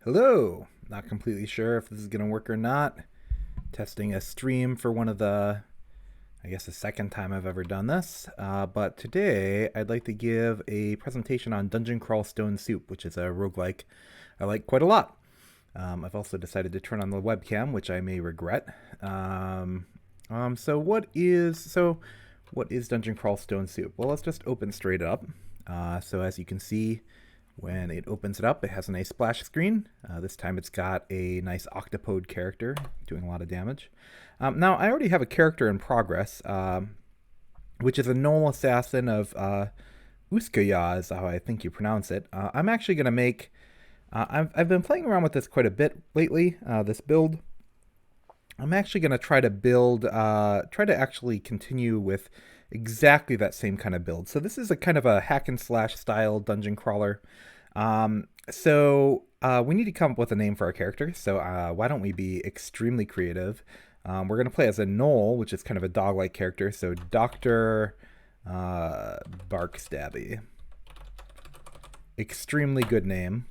Hello. Not completely sure if this is going to work or not. Testing a stream for one of the second time I've ever done this. But today I'd like to give a presentation on Dungeon Crawl Stone Soup, which is a roguelike I like quite a lot. I've also decided to turn on the webcam, which I may regret. So what is Dungeon Crawl Stone Soup? Well, let's just open straight up. So as you can see, when it opens it up, it has a nice splash screen. This time it's got a nice octopode character doing a lot of damage. Now, I already have a character in progress, which is a gnoll assassin of Uskaya, is how I think you pronounce it. I'm actually going to make... I've been playing around with this quite a bit lately, this build. I'm actually going to try to actually continue with exactly that same kind of build. So this is a kind of a hack and slash style dungeon crawler. We need to come up with a name for our character. So why don't we be extremely creative? We're going to play as a gnoll, which is kind of a dog-like character. So Dr. Barkstabby. Extremely good name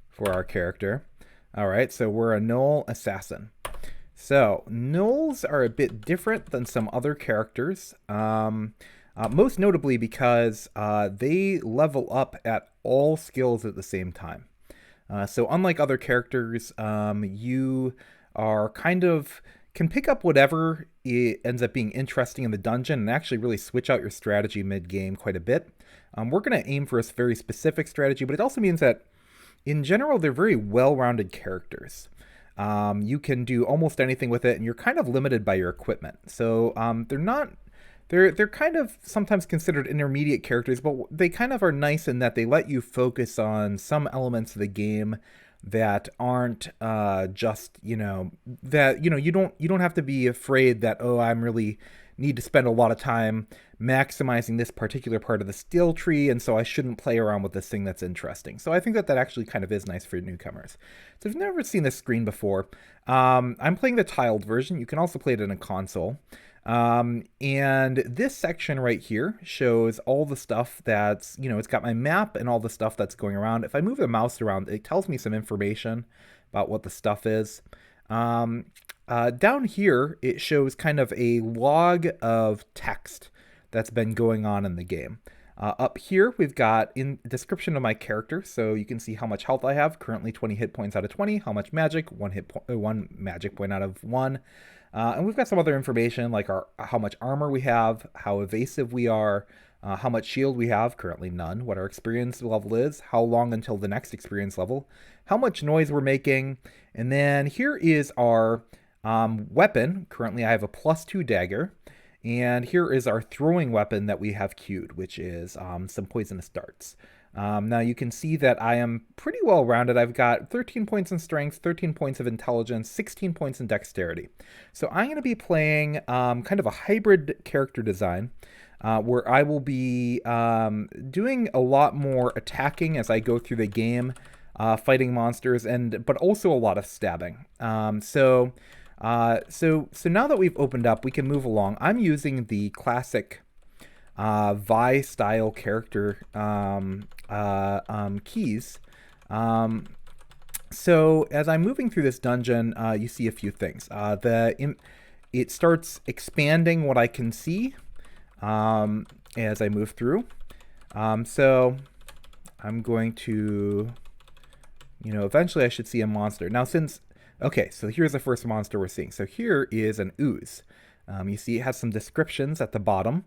for our character. All right, so we're a gnoll assassin. So, gnolls are a bit different than some other characters, most notably because they level up at all skills at the same time. So unlike other characters, you are can pick up whatever ends up being interesting in the dungeon and actually really switch out your strategy mid-game quite a bit. We're going to aim for a very specific strategy, but it also means that in general, they're very well-rounded characters. You can do almost anything with it, and you're kind of limited by your equipment. So they're kind of sometimes considered intermediate characters, but they kind of are nice in that they let you focus on some elements of the game that aren't you don't have to be afraid that, oh, I'm really need to spend a lot of time maximizing this particular part of the skill tree, and so I shouldn't play around with this thing that's interesting. So I think that actually kind of is nice for newcomers. So if you've never seen this screen before, I'm playing the tiled version. You can also play it in a console. And this section right here shows all the stuff that's, it's got my map and all the stuff that's going around. If I move the mouse around, it tells me some information about what the stuff is. Down here, it shows kind of a log of text that's been going on in the game. Up here, we've got in description of my character, so you can see how much health I have. Currently 20 hit points out of 20. How much magic? One magic point out of 1. And we've got some other information like how much armor we have, how evasive we are, how much shield we have, currently none, what our experience level is, how long until the next experience level, how much noise we're making, and then here is our weapon. Currently I have a +2 dagger, and here is our throwing weapon that we have queued, which is some poisonous darts. Now you can see that I am pretty well rounded. I've got 13 points in strength, 13 points of intelligence, 16 points in dexterity. So I'm going to be playing kind of a hybrid character design where I will be doing a lot more attacking as I go through the game, fighting monsters, but also a lot of stabbing. So now that we've opened up, we can move along. I'm using the classic Vi style character keys. So as I'm moving through this dungeon, you see a few things. It starts expanding what I can see as I move through. So I'm going to, eventually I should see a monster. Now okay, so here's the first monster we're seeing. So here is an ooze. You see it has some descriptions at the bottom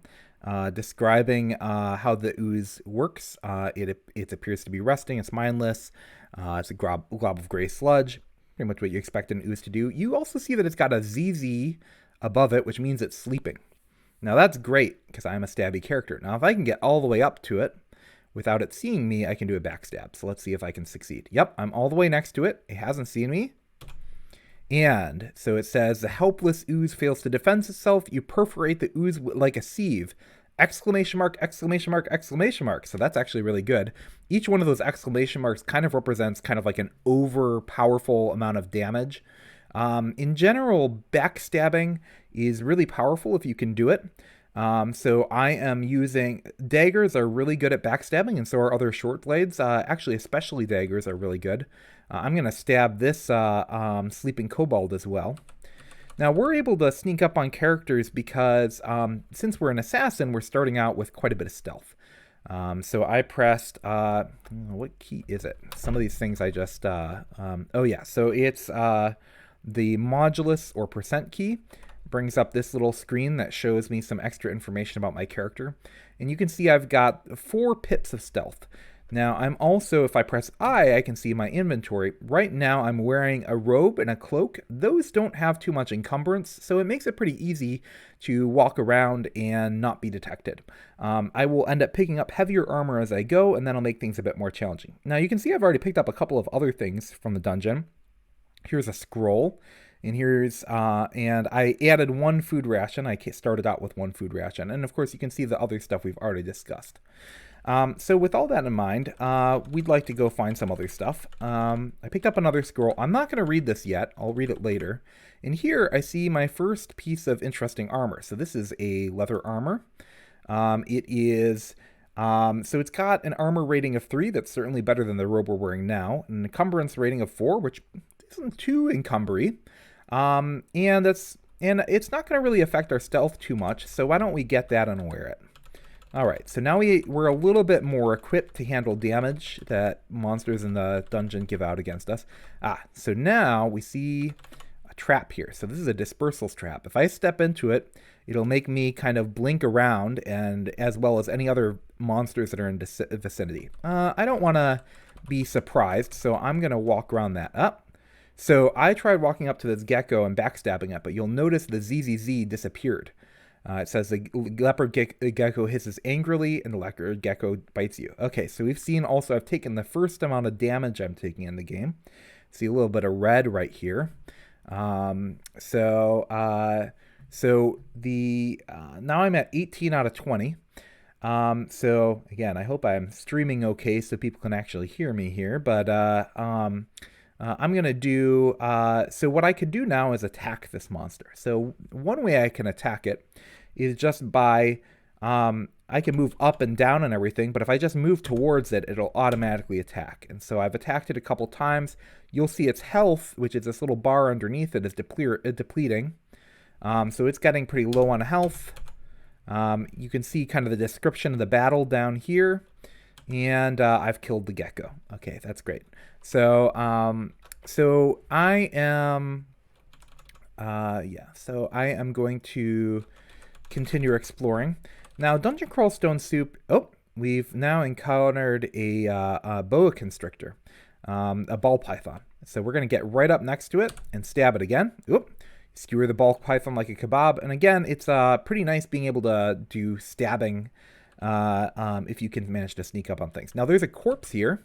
describing how the ooze works. It appears to be resting. It's mindless. It's a glob of gray sludge, pretty much what you expect an ooze to do. You also see that it's got a ZZ above it, which means it's sleeping. Now that's great because I'm a stabby character. Now if I can get all the way up to it without it seeing me, I can do a backstab. So let's see if I can succeed. Yep, I'm all the way next to it. It hasn't seen me. And so it says, the helpless ooze fails to defend itself. You perforate the ooze like a sieve. Exclamation mark, exclamation mark, exclamation mark. So that's actually really good. Each one of those exclamation marks kind of represents kind of like an over powerful amount of damage. In general, backstabbing is really powerful if you can do it. So I am using daggers are really good at backstabbing, and so are other short blades. Actually, especially daggers are really good. I'm gonna stab this sleeping kobold as well. Now we're able to sneak up on characters because since we're an assassin, we're starting out with quite a bit of stealth. So I pressed, what key is it? Some of these things I just, oh yeah, so it's the modulus or percent key. Brings up this little screen that shows me some extra information about my character. And you can see I've got 4 pips of stealth. Now I'm also, if I press I can see my inventory. Right now I'm wearing a robe and a cloak. Those don't have too much encumbrance, so it makes it pretty easy to walk around and not be detected. I will end up picking up heavier armor as I go, and that'll make things a bit more challenging. Now you can see I've already picked up a couple of other things from the dungeon. Here's a scroll. And here's, and I added 1 food ration. I started out with 1 food ration. And of course, you can see the other stuff we've already discussed. So with all that in mind, we'd like to go find some other stuff. I picked up another scroll. I'm not going to read this yet. I'll read it later. And here I see my first piece of interesting armor. So this is a leather armor. It is, so it's got an armor rating of 3. That's certainly better than the robe we're wearing now. An encumbrance rating of 4, which isn't too encumbery. And it's not going to really affect our stealth too much, so why don't we get that and wear it? All right, so now we're a little bit more equipped to handle damage that monsters in the dungeon give out against us. So now we see a trap here. So this is a dispersals trap. If I step into it, it'll make me kind of blink around, and as well as any other monsters that are in vicinity. I don't want to be surprised, so I'm going to walk around that up. So I tried walking up to this gecko and backstabbing it, but you'll notice the ZZZ disappeared. It says the leopard gecko hisses angrily and the leopard gecko bites you. Okay, so we've seen also I've taken the first amount of damage I'm taking in the game. See a little bit of red right here. So now I'm at 18 out of 20. So again, I hope I'm streaming okay so people can actually hear me here, but I'm going to do, so what I could do now is attack this monster. So one way I can attack it is just by, I can move up and down and everything, but if I just move towards it, it'll automatically attack. And so I've attacked it a couple times. You'll see its health, which is this little bar underneath it, is depleting. So it's getting pretty low on health. You can see kind of the description of the battle down here. And I've killed the gecko. Okay, that's great. So, so I am, so I am going to continue exploring. Now, Dungeon Crawl Stone Soup, we've now encountered a boa constrictor, a ball python. So we're going to get right up next to it and stab it again. Skewer the ball python like a kebab. And again, it's pretty nice being able to do stabbing if you can manage to sneak up on things. Now, there's a corpse here.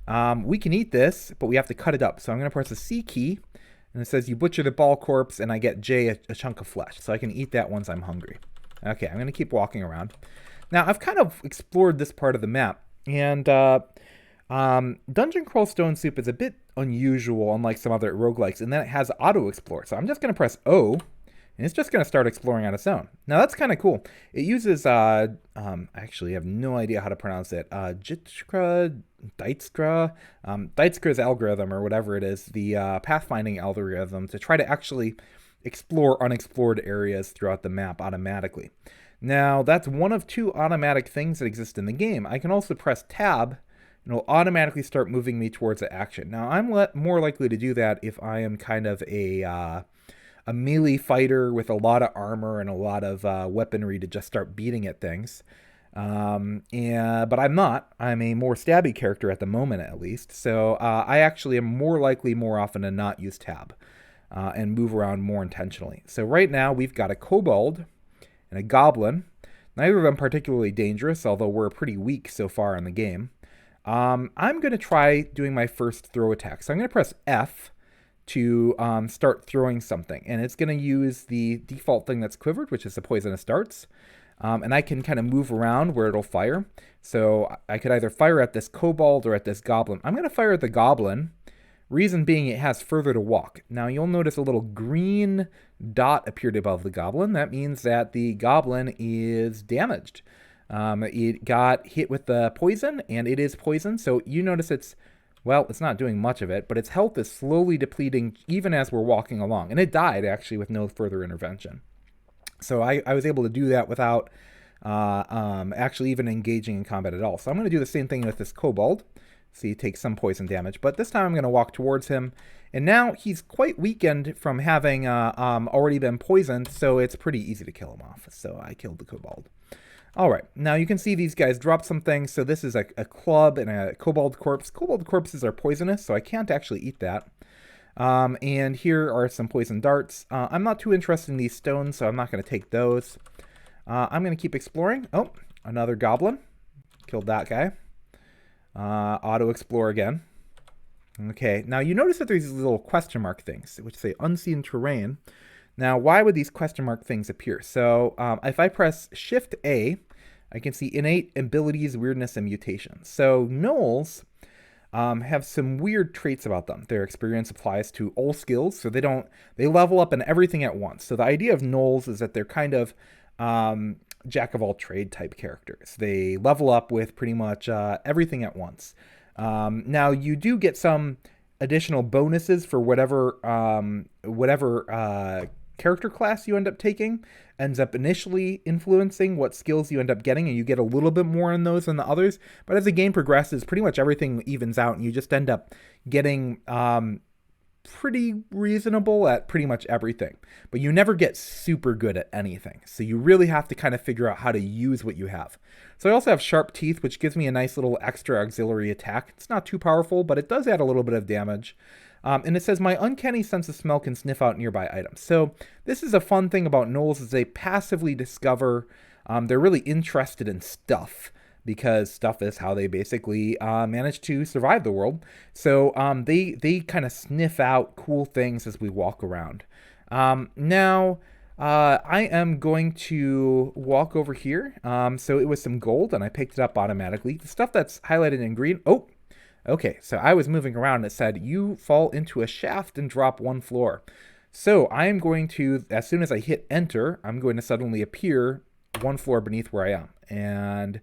We can eat this, but we have to cut it up. So I'm going to press the C key, and it says you butcher the ball corpse, and I get J, a chunk of flesh. So I can eat that once I'm hungry. Okay, I'm going to keep walking around. Now, I've kind of explored this part of the map, and Dungeon Crawl Stone Soup is a bit unusual, unlike some other roguelikes, and then it has auto-explore. So I'm just going to press O, and it's just going to start exploring on its own. Now, that's kind of cool. It uses, I actually have no idea how to pronounce it, Dijkstra's algorithm, or whatever it is, the pathfinding algorithm, to try to actually explore unexplored areas throughout the map automatically. Now, that's one of 2 automatic things that exist in the game. I can also press Tab, and it'll automatically start moving me towards the action. Now, I'm more likely to do that if I am kind of a melee fighter with a lot of armor and a lot of weaponry to just start beating at things. But I'm not. I'm a more stabby character at the moment, at least. So I actually am more likely more often to not use Tab and move around more intentionally. So right now we've got a kobold and a goblin. Neither of them particularly dangerous, although we're pretty weak so far in the game. I'm going to try doing my first throw attack. So I'm going to press F to start throwing something. And it's going to use the default thing that's quivered, which is the poisonous darts. And I can kind of move around where it'll fire. So I could either fire at this kobold or at this goblin. I'm going to fire at the goblin Reason being, it has further to walk. Now you'll notice a little green dot appeared above the goblin. That means that the goblin is damaged. It got hit with the poison, and it is poison. So you notice it's not doing much of it, but its health is slowly depleting even as we're walking along. And it died, actually, with no further intervention. So I was able to do that without actually even engaging in combat at all. So I'm going to do the same thing with this kobold. So he takes some poison damage, but this time I'm going to walk towards him. And now he's quite weakened from having already been poisoned, so it's pretty easy to kill him off. So I killed the kobold. All right, now you can see these guys drop some things. So this is a club and a kobold corpse. Kobold corpses are poisonous, so I can't actually eat that. And here are some poison darts. I'm not too interested in these stones, so I'm not going to take those. I'm going to keep exploring. Oh, another goblin. Killed that guy. Auto explore again. Okay, now you notice that there's these little question mark things, which say unseen terrain. Now, why would these question mark things appear? So if I press Shift A, I can see innate abilities, weirdness, and mutations. So gnolls have some weird traits about them. Their experience applies to all skills, so they level up in everything at once. So the idea of gnolls is that they're kind of jack of all trade type characters. They level up with pretty much everything at once. Now you do get some additional bonuses for whatever character class you end up taking. Ends up initially influencing what skills you end up getting, and you get a little bit more in those than the others. But as the game progresses, pretty much everything evens out, and you just end up getting pretty reasonable at pretty much everything. But you never get super good at anything. So you really have to kind of figure out how to use what you have. So I also have sharp teeth, which gives me a nice little extra auxiliary attack. It's not too powerful, but it does add a little bit of damage. And it says, my uncanny sense of smell can sniff out nearby items. So this is a fun thing about gnolls, is they passively discover, they're really interested in stuff, because stuff is how they basically manage to survive the world. So they kind of sniff out cool things as we walk around. Now, I am going to walk over here. So it was some gold, and I picked it up automatically. The stuff that's highlighted in green, oh, okay, so I was moving around and it said, you fall into a shaft and drop 1 floor. So I am going to, as soon as I hit enter, I'm going to suddenly appear 1 floor beneath where I am. And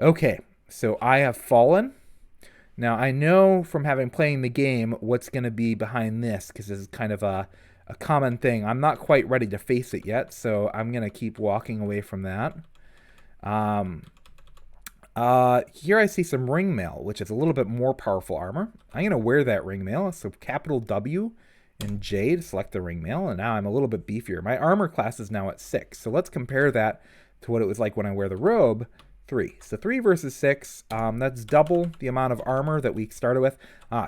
okay, so I have fallen. Now I know from having playing the game what's going to be behind this, because this is kind of a common thing. I'm not quite ready to face it yet, so I'm going to keep walking away from that. Here I see some ring mail, which is a little bit more powerful armor. I'm going to wear that ring mail. So capital W and J to select the ring mail, and now I'm a little bit beefier. My armor class is now at 6. So let's compare that to what it was like when I wear the robe. 3. So 3 versus 6, that's double the amount of armor that we started with.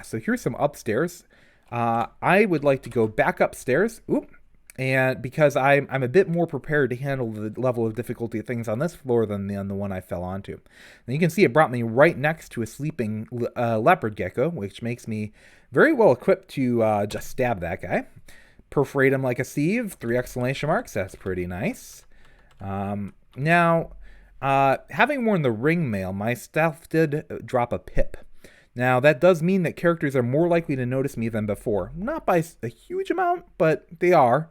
So here's some upstairs. I would like to go back upstairs. Oop. And because I'm a bit more prepared to handle the level of difficulty of things on this floor than on the one I fell onto. And you can see it brought me right next to a sleeping leopard gecko, which makes me very well equipped to just stab that guy. Perforate him like a sieve, 3 exclamation marks, that's pretty nice. Now, having worn the ring mail, my stealth did drop a pip. Now, that does mean that characters are more likely to notice me than before. Not by a huge amount, but they are.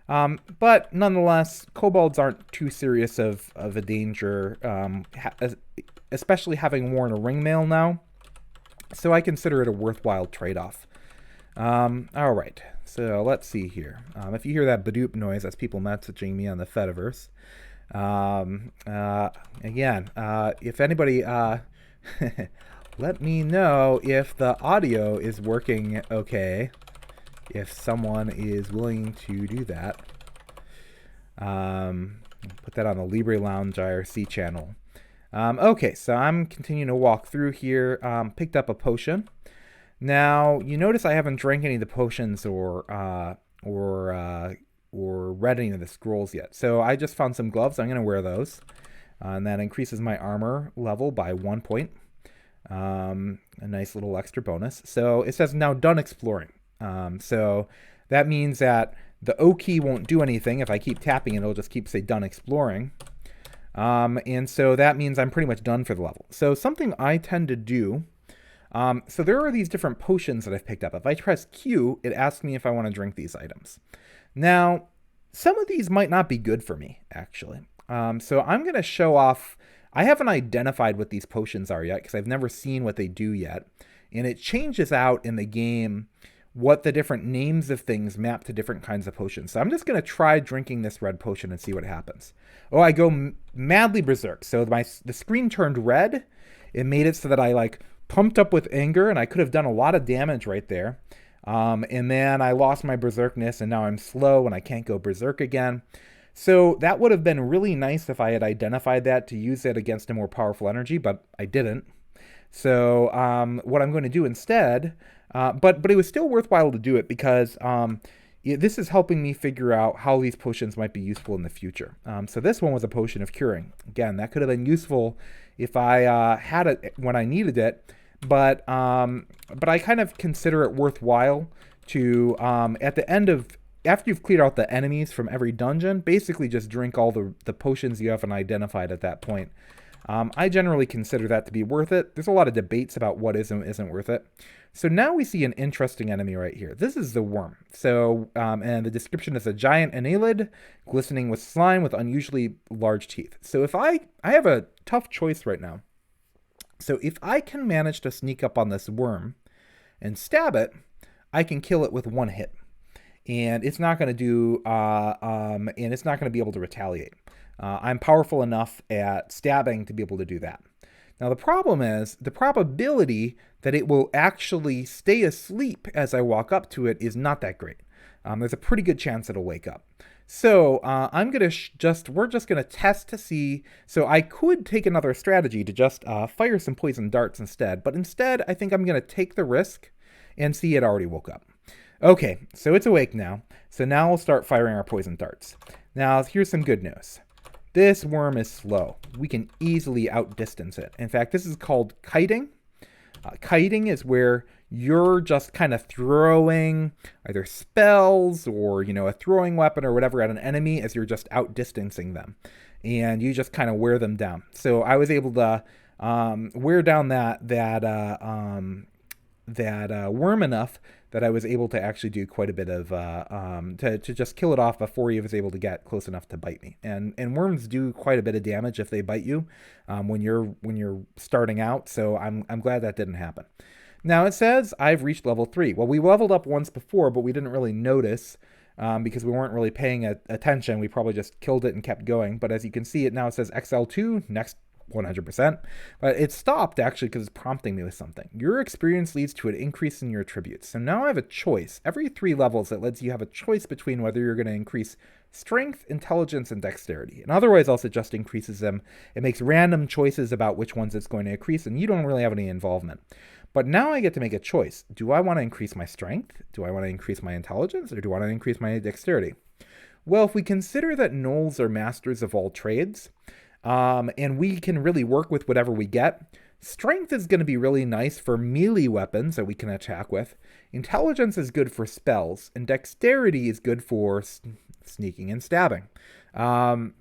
But nonetheless, kobolds aren't too serious of a danger, especially having worn a ring mail now. So I consider it a worthwhile trade-off. All right, so let's see here. If you hear that badoop noise, that's people messaging me on the Fediverse. Again, if anybody... let me know if the audio is working okay, if someone is willing to do that. Put that on the Libre Lounge IRC channel. Okay, so I'm continuing to walk through here. Picked up a potion. Now, you notice I haven't drank any of the potions or read any of the scrolls yet. So I just found some gloves. I'm going to wear those. And that increases my armor level by 1 point. A nice little extra bonus. So it says now done exploring. So that means that the O key won't do anything. If I keep tapping it, it'll just keep say done exploring. And so that means I'm pretty much done for the level. So something I tend to do So there are these different potions that I've picked up. If I press Q, it asks me if I want to drink these items. Now, some of these might not be good for me, actually. So I'm going to show off. I haven't identified what these potions are yet because I've never seen what they do yet. And it changes out in the game what the different names of things map to different kinds of potions. So I'm just going to try drinking this red potion and see what happens. Oh, I go madly berserk. So the screen turned red. It made it so that I like pumped up with anger, and I could have done a lot of damage right there. And then I lost my berserkness, and now I'm slow and I can't go berserk again. So that would have been really nice if I had identified that to use it against a more powerful energy, but I didn't. So what I'm going to do instead, but it was still worthwhile to do it because this is helping me figure out how these potions might be useful in the future. So this one was a potion of curing. Again, that could have been useful if I had it when I needed it, but I kind of consider it worthwhile to at the end of after you've cleared out the enemies from every dungeon, basically just drink all the potions you haven't identified at that point. I generally consider that to be worth it. There's a lot of debates about what is and isn't worth it. So now we see an interesting enemy right here. This is the worm. So, and the description is a giant annelid, glistening with slime with unusually large teeth. So if I have a tough choice right now. So if I can manage to sneak up on this worm and stab it, I can kill it with one hit. And it's not going to do, and it's not going to be able to retaliate. I'm powerful enough at stabbing to be able to do that. Now the problem is, the probability that it will actually stay asleep as I walk up to it is not that great. There's a pretty good chance it'll wake up. So I'm going to we're just going to test to see. So I could take another strategy to just fire some poison darts instead. But instead, I think I'm going to take the risk and see it already woke up. Okay, so it's awake now. So now we'll start firing our poison darts. Now, here's some good news. This worm is slow. We can easily outdistance it. In fact, this is called kiting. Kiting is where you're just kind of throwing either spells or, a throwing weapon or whatever at an enemy as you're just outdistancing them. And you just kind of wear them down. So I was able to wear down that worm enough that I was able to actually do quite a bit of to just kill it off before he was able to get close enough to bite me. And worms do quite a bit of damage if they bite you when you're starting out. So I'm glad that didn't happen. Now it says I've reached level 3. Well, we leveled up once before, but we didn't really notice because we weren't really paying attention. We probably just killed it and kept going. But as you can see, it now says XL2 next. 100%, but it stopped actually because it's prompting me with something. Your experience leads to an increase in your attributes. So now I have a choice. Every 3 levels, it lets you have a choice between whether you're going to increase strength, intelligence, and dexterity. And otherwise, also just increases them. It makes random choices about which ones it's going to increase, and you don't really have any involvement. But now I get to make a choice. Do I want to increase my strength? Do I want to increase my intelligence? Or do I want to increase my dexterity? Well, if we consider that gnolls are masters of all trades, and we can really work with whatever we get. Strength is going to be really nice for melee weapons that we can attack with. Intelligence is good for spells, and dexterity is good for sneaking and stabbing. So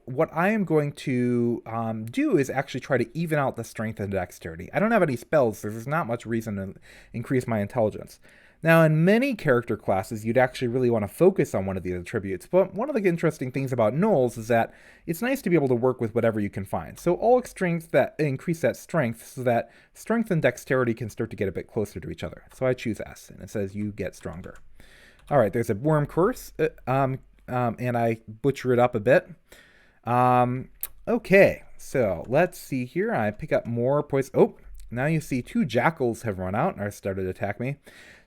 what I am going to do is actually try to even out the strength and dexterity. I don't have any spells, so there's not much reason to increase my intelligence. Now, in many character classes, you'd actually really want to focus on one of these attributes, but one of the interesting things about gnolls is that it's nice to be able to work with whatever you can find. So all strengths that increase that strength so that strength and dexterity can start to get a bit closer to each other. So I choose S, and it says you get stronger. All right, there's a worm curse, and I butcher it up a bit. Okay, so let's see here. I pick up more poison. Oh, now you see 2 jackals have run out and are started to attack me.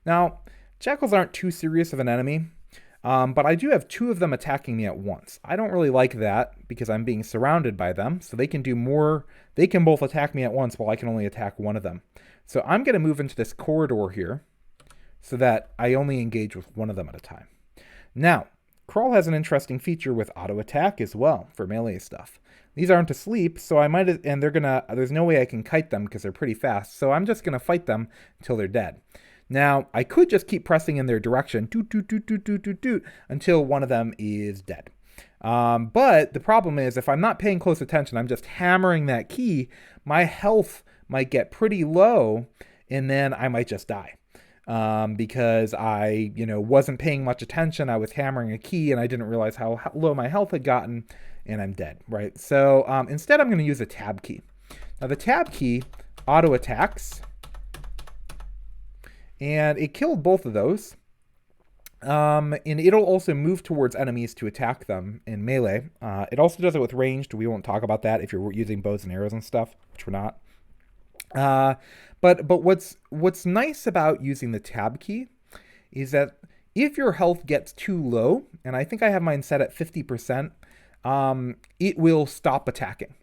Now, jackals aren't too serious of an enemy, but I do have 2 of them attacking me at once. I don't really like that because I'm being surrounded by them, so they can do more. They can both attack me at once while I can only attack one of them. So I'm going to move into this corridor here so that I only engage with one of them at a time. Now, Crawl has an interesting feature with auto attack as well for melee stuff. These aren't asleep, so I might, and there's no way I can kite them because they're pretty fast, so I'm just going to fight them until they're dead. Now, I could just keep pressing in their direction, doot, doot, doot, doot, doot, doot, doot, until one of them is dead. But the problem is, if I'm not paying close attention, I'm just hammering that key, my health might get pretty low, and then I might just die. Because I, wasn't paying much attention. I was hammering a key and I didn't realize how low my health had gotten, and I'm dead, right? So instead I'm going to use a tab key. Now the tab key auto attacks, and it killed both of those. And it'll also move towards enemies to attack them in melee. It also does it with ranged. We won't talk about that if you're using bows and arrows and stuff, which we're not. But what's nice about using the tab key is that if your health gets too low, and I think I have mine set at 50%, it will stop attacking.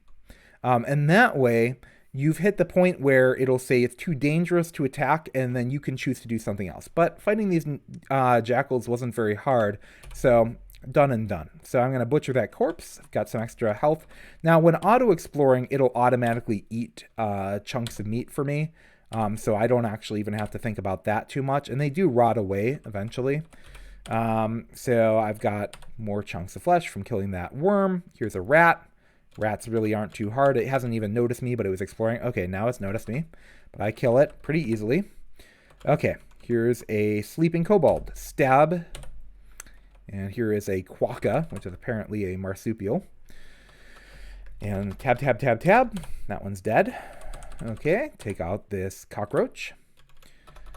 And that way, you've hit the point where it'll say it's too dangerous to attack, and then you can choose to do something else. But fighting these jackals wasn't very hard, so done and done. So I'm going to butcher that corpse. I've got some extra health. Now, when auto-exploring, it'll automatically eat chunks of meat for me, so I don't actually even have to think about that too much. And they do rot away eventually. So I've got more chunks of flesh from killing that worm. Here's a rat. Rats really aren't too hard. It hasn't even noticed me, but it was exploring. Okay, now it's noticed me, but I kill it pretty easily. Okay, here's a sleeping kobold. Stab. And here is a quokka, which is apparently a marsupial. And tab, tab, tab, tab. That one's dead. Okay, take out this cockroach.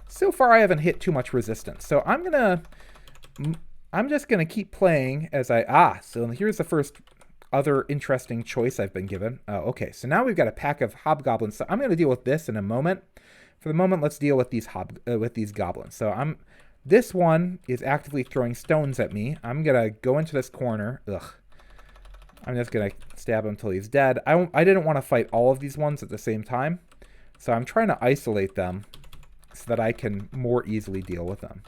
So far, I haven't hit too much resistance. So I'm just gonna keep playing as so here's the first other interesting choice I've been given. Okay, so now we've got a pack of hobgoblins. So I'm gonna deal with this in a moment. For the moment, let's deal with these goblins. So this one is actively throwing stones at me. I'm gonna go into this corner. Ugh. I'm just gonna stab him until he's dead. I didn't want to fight all of these ones at the same time, so I'm trying to isolate them so that I can more easily deal with them.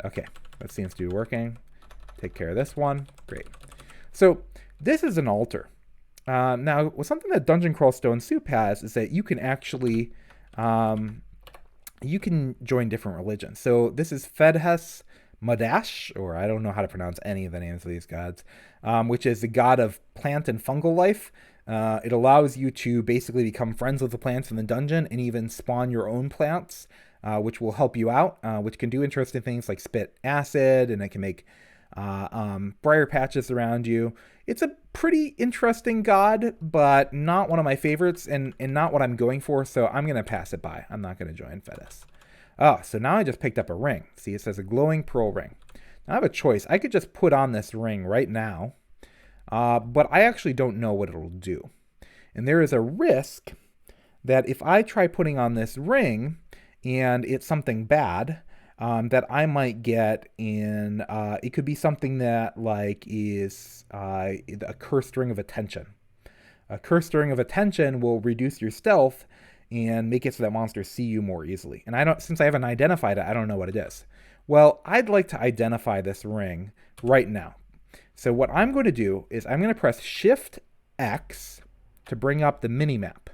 Okay, that seems to be working. Take care of this one. Great. So this is an altar. Now, something that Dungeon Crawl Stone Soup has is that you can actually you can join different religions. So this is Fedhes Madash, or I don't know how to pronounce any of the names of these gods, which is the god of plant and fungal life. It allows you to basically become friends with the plants in the dungeon and even spawn your own plants, which will help you out, which can do interesting things like spit acid, and it can make briar patches around you. It's a pretty interesting god, but not one of my favorites, and not what I'm going for, so I'm going to pass it by. I'm not going to join Fedhes. Oh, so now I just picked up a ring. See, it says a glowing pearl ring. Now I have a choice. I could just put on this ring right now, but I actually don't know what it'll do. And there is a risk that if I try putting on this ring and it's something bad, that I might get in, it could be something that is a cursed ring of attention. A cursed ring of attention will reduce your stealth and make it so that monsters see you more easily. And since I haven't identified it, I don't know what it is. Well, I'd like to identify this ring right now. So what I'm going to do is I'm going to press Shift X to bring up the mini-map.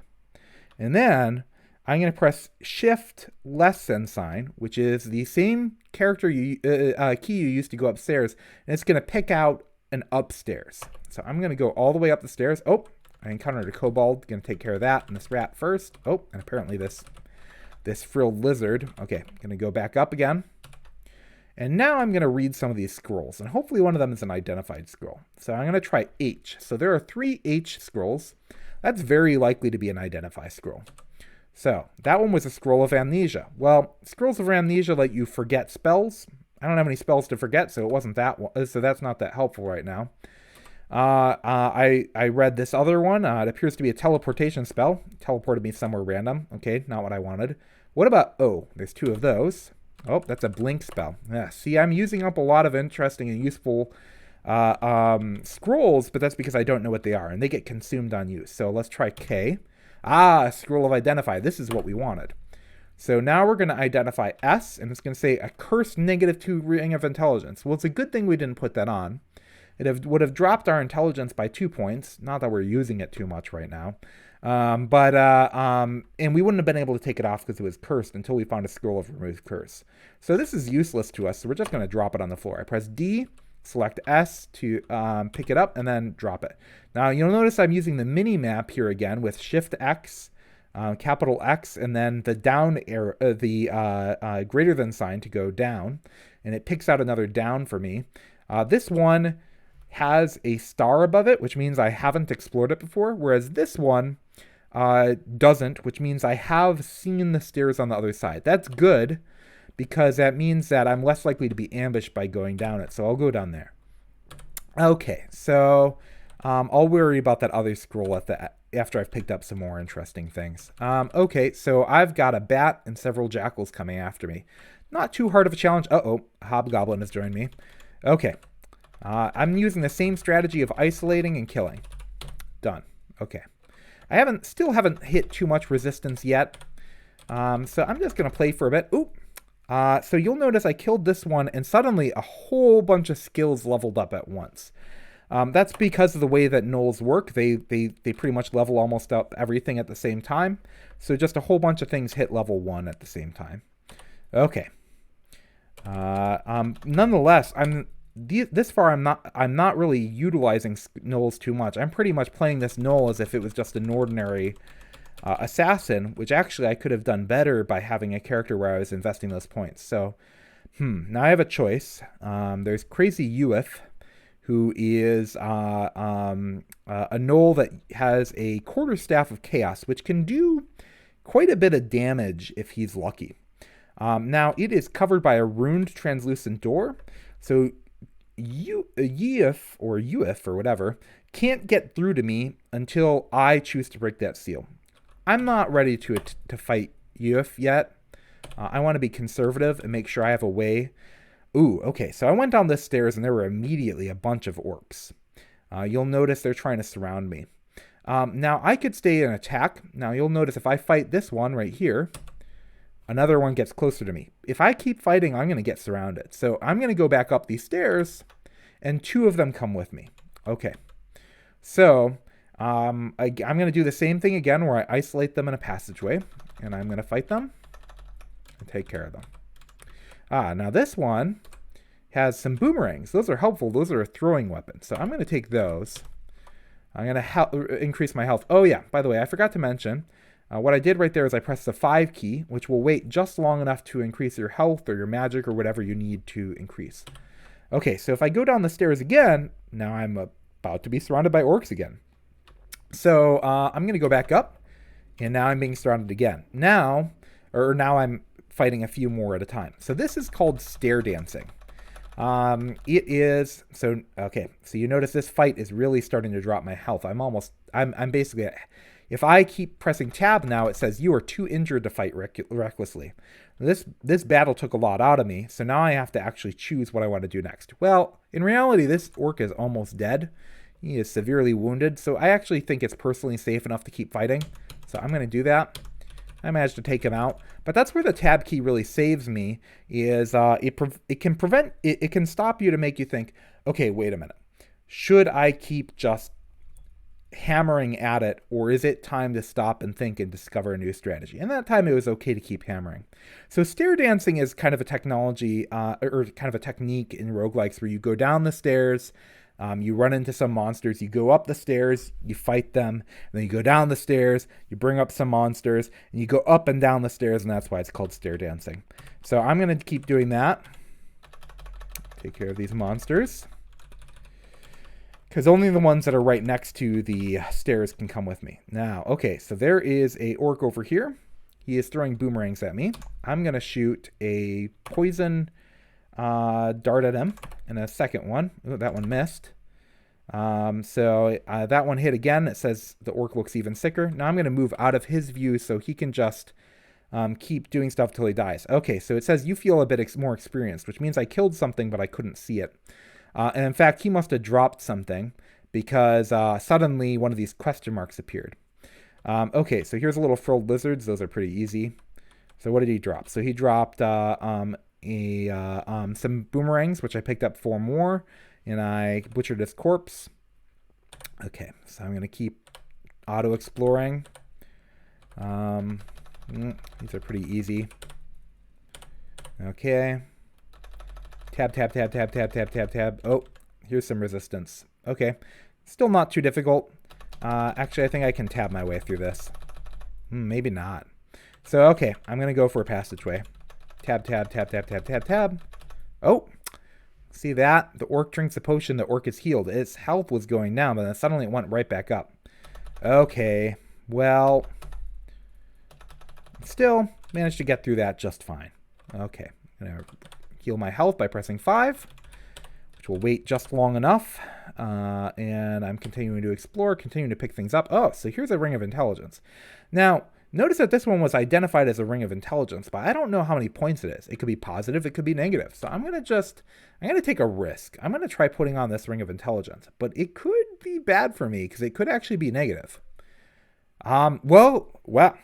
And then I'm going to press Shift $, which is the same character key you used to go upstairs, and it's going to pick out an upstairs. So I'm going to go all the way up the stairs. Oh, I encountered a kobold. Going to take care of that and this rat first. Oh, and apparently this frilled lizard. Okay, I'm going to go back up again. And now I'm going to read some of these scrolls, and hopefully one of them is an identified scroll. So I'm going to try H. So there are 3 H scrolls. That's very likely to be an identify scroll. So that one was a scroll of amnesia. Well, scrolls of amnesia let you forget spells. I don't have any spells to forget, so it wasn't that one. So that's not that helpful right now. I read this other one. It appears to be a teleportation spell. Teleported me somewhere random. Okay, not what I wanted. What about O? There's 2 of those. Oh, that's a blink spell. Yeah, see, I'm using up a lot of interesting and useful scrolls, but that's because I don't know what they are, and they get consumed on use. So let's try K. Scroll of Identify. This is what we wanted. So now we're going to identify S, and it's going to say a cursed -2 ring of intelligence. Well, it's a good thing we didn't put that on. It would have dropped our intelligence by 2 points. Not that we're using it too much right now. And we wouldn't have been able to take it off because it was cursed until we found a scroll of remove curse. So this is useless to us, so we're just going to drop it on the floor. I press D, select S to pick it up, and then drop it. Now you'll notice I'm using the mini map here again with Shift X capital X, and then the down arrow, the greater than sign to go down, and it picks out another down for me. This one has a star above it, which means I haven't explored it before, whereas this one doesn't, which means I have seen the stairs on the other side. That's good, because that means that I'm less likely to be ambushed by going down it, so I'll go down there. Okay, so I'll worry about that other scroll after I've picked up some more interesting things. Okay, so I've got a bat and several jackals coming after me. Not too hard of a challenge. Uh-oh, Hobgoblin has joined me. Okay, I'm using the same strategy of isolating and killing. Done. Okay. I still haven't hit too much resistance yet, so I'm just going to play for a bit. Ooh. So you'll notice I killed this one, and suddenly a whole bunch of skills leveled up at once. That's because of the way that gnolls work. They pretty much level almost up everything at the same time. So just a whole bunch of things hit level 1 at the same time. Okay. Nonetheless, this far I'm not really utilizing gnolls too much. I'm pretty much playing this gnoll as if it was just an ordinary assassin, which actually I could have done better by having a character where I was investing those points. So, now I have a choice. There's Crazy Youth, who is a gnoll that has a quarterstaff of chaos, which can do quite a bit of damage if he's lucky. Now, it is covered by a runed translucent door, so Youth or whatever can't get through to me until I choose to break that seal. I'm not ready to fight Youth yet. I want to be conservative and make sure I have a way. Ooh, okay, so I went down the stairs and there were immediately a bunch of orcs. You'll notice they're trying to surround me. Now, I could stay and attack. Now, you'll notice if I fight this one right here, another one gets closer to me. If I keep fighting, I'm going to get surrounded. So I'm going to go back up these stairs, and 2 of them come with me. Okay, so I'm going to do the same thing again where I isolate them in a passageway, and I'm going to fight them and take care of them. Now this one has some boomerangs. Those are helpful. Those are a throwing weapon. So I'm going to take those. I'm going to increase my health. Oh yeah, by the way, I forgot to mention, what I did right there is I pressed the 5 key, which will wait just long enough to increase your health or your magic or whatever you need to increase. Okay, so if I go down the stairs again, now I'm about to be surrounded by orcs again. So I'm going to go back up, and now I'm being surrounded again. Now I'm fighting a few more at a time. So this is called stair dancing. It is, okay, so you notice this fight is really starting to drop my health. I'm basically, if I keep pressing tab now, it says you are too injured to fight recklessly. This battle took a lot out of me, so now I have to actually choose what I want to do next. Well, in reality, this orc is almost dead. He is severely wounded, so I actually think it's personally safe enough to keep fighting. So I'm going to do that. I managed to take him out, but that's where the tab key really saves me. Is it can stop you to make you think, okay, wait a minute, should I keep just hammering at it, or is it time to stop and think and discover a new strategy? And that time it was okay to keep hammering. So stair dancing is kind of a technology or kind of a technique in roguelikes where you go down the stairs. You run into some monsters, you go up the stairs, you fight them, and then you go down the stairs, you bring up some monsters, and you go up and down the stairs, and that's why it's called stair dancing. So I'm going to keep doing that. Take care of these monsters, because only the ones that are right next to the stairs can come with me. Now, okay, so there is a orc over here. He is throwing boomerangs at me. I'm going to shoot a poison dart at him, and a second one. Ooh, that one missed. So that one hit again. It says the orc looks even sicker. Now I'm going to move out of his view so he can just keep doing stuff till he dies. Okay, so it says you feel a bit more experienced, which means I killed something, but I couldn't see it. And in fact, he must have dropped something because suddenly one of these question marks appeared. Okay, so here's a little frilled lizards. Those are pretty easy. So what did he drop? So he dropped some boomerangs, which I picked up 4 more, and I butchered his corpse. Okay, so I'm going to keep auto-exploring. These are pretty easy. Okay. Tab, tab, tab, tab, tab, tab, tab, tab. Oh, here's some resistance. Okay, still not too difficult. Actually, I think I can tab my way through this. Maybe not. So, okay, I'm going to go for a passageway. Tab, tab, tab, tab, tab, tab, tab. Oh, see that? The orc drinks a potion, the orc is healed. Its health was going down, but then suddenly it went right back up. Okay, well, still managed to get through that just fine. Okay, I'm going to heal my health by pressing 5, which will wait just long enough. And I'm continuing to explore, continuing to pick things up. Oh, so here's a ring of intelligence. Now, notice that this one was identified as a ring of intelligence, but I don't know how many points it is. It could be positive, it could be negative. So I'm going to take a risk. I'm going to try putting on this ring of intelligence, but it could be bad for me because it could actually be negative. Well,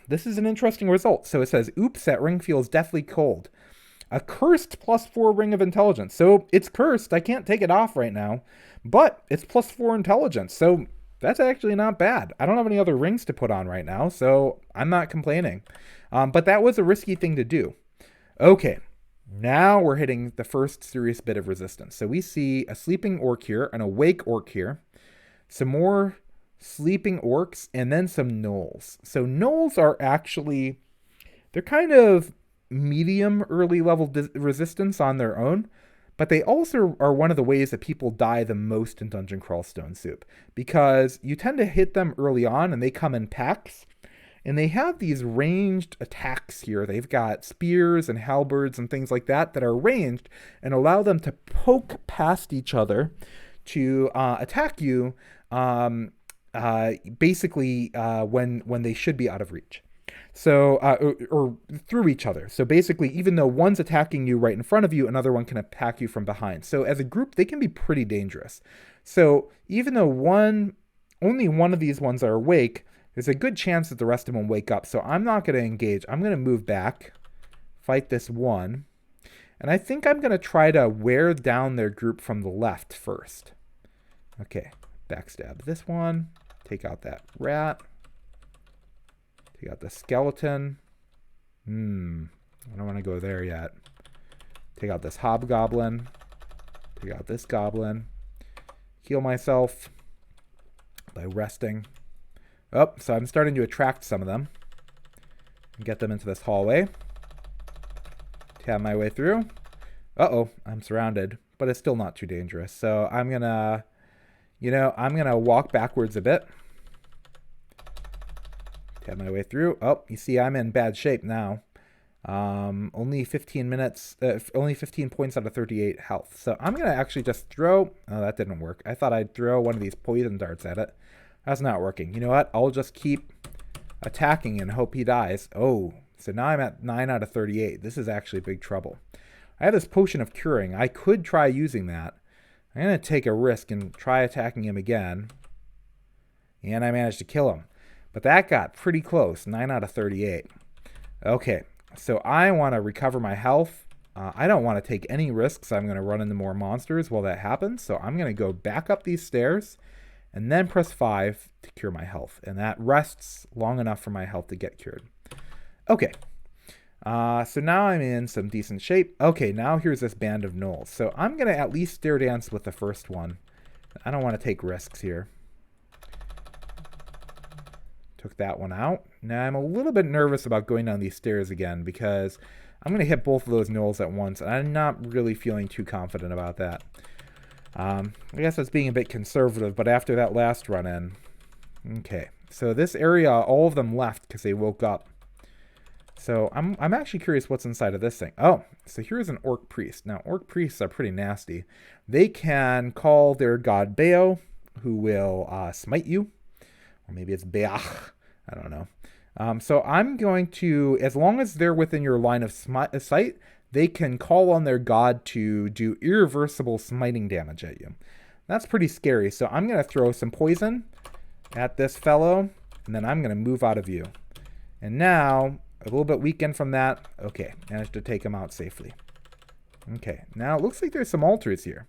this is an interesting result. So it says, oops, that ring feels deathly cold. A cursed +4 ring of intelligence. So it's cursed. I can't take it off right now, but it's +4 intelligence. So that's actually not bad. I don't have any other rings to put on right now, so I'm not complaining. But that was a risky thing to do. Okay, now we're hitting the first serious bit of resistance. So we see a sleeping orc here, an awake orc here, some more sleeping orcs, and then some gnolls. So gnolls are actually, they're kind of medium early level resistance on their own, but they also are one of the ways that people die the most in Dungeon Crawl Stone Soup, because you tend to hit them early on and they come in packs, and they have these ranged attacks here. They've got spears and halberds and things like that that are ranged and allow them to poke past each other to attack you basically when they should be out of reach. So, or through each other. So basically, even though one's attacking you right in front of you, another one can attack you from behind. So as a group, they can be pretty dangerous. So even though only one of these ones are awake, there's a good chance that the rest of them will wake up. So I'm not going to engage. I'm going to move back, fight this one. And I think I'm going to try to wear down their group from the left first. Okay, backstab this one. Take out that rat. Take out the skeleton. I don't want to go there yet. Take out this hobgoblin. Take out this goblin. Heal myself by resting. Oh, so I'm starting to attract some of them. And get them into this hallway. Tab my way through. Uh-oh, I'm surrounded. But it's still not too dangerous. So I'm going to, I'm going to walk backwards a bit. Tab my way through. Oh, you see I'm in bad shape now. Only 15 points out of 38 health. So I'm going to actually just throw... Oh, that didn't work. I thought I'd throw one of these poison darts at it. That's not working. You know what? I'll just keep attacking and hope he dies. Oh, so now I'm at 9 out of 38. This is actually big trouble. I have this potion of curing. I could try using that. I'm going to take a risk and try attacking him again. And I managed to kill him. But that got pretty close. 9 out of 38. Okay, so I want to recover my health. I don't want to take any risks. I'm going to run into more monsters while that happens. So I'm going to go back up these stairs and then press 5 to cure my health. And that rests long enough for my health to get cured. Okay, so now I'm in some decent shape. Okay, now here's this band of gnolls. So I'm going to at least stair dance with the first one. I don't want to take risks here. Took that one out. Now I'm a little bit nervous about going down these stairs again because I'm going to hit both of those gnolls at once. And I'm not really feeling too confident about that. I guess that's being a bit conservative, but after that last run in. Okay, so this area, all of them left because they woke up. So I'm actually curious what's inside of this thing. Oh, so here's an orc priest. Now, orc priests are pretty nasty. They can call their god Beo, who will smite you. Or maybe it's Beach. I don't know. So I'm going to, as long as they're within your line of sight, they can call on their god to do irreversible smiting damage at you. That's pretty scary. So I'm going to throw some poison at this fellow, and then I'm going to move out of view. And now, a little bit weakened from that. Okay, managed to take him out safely. Okay, now it looks like there's some altars here.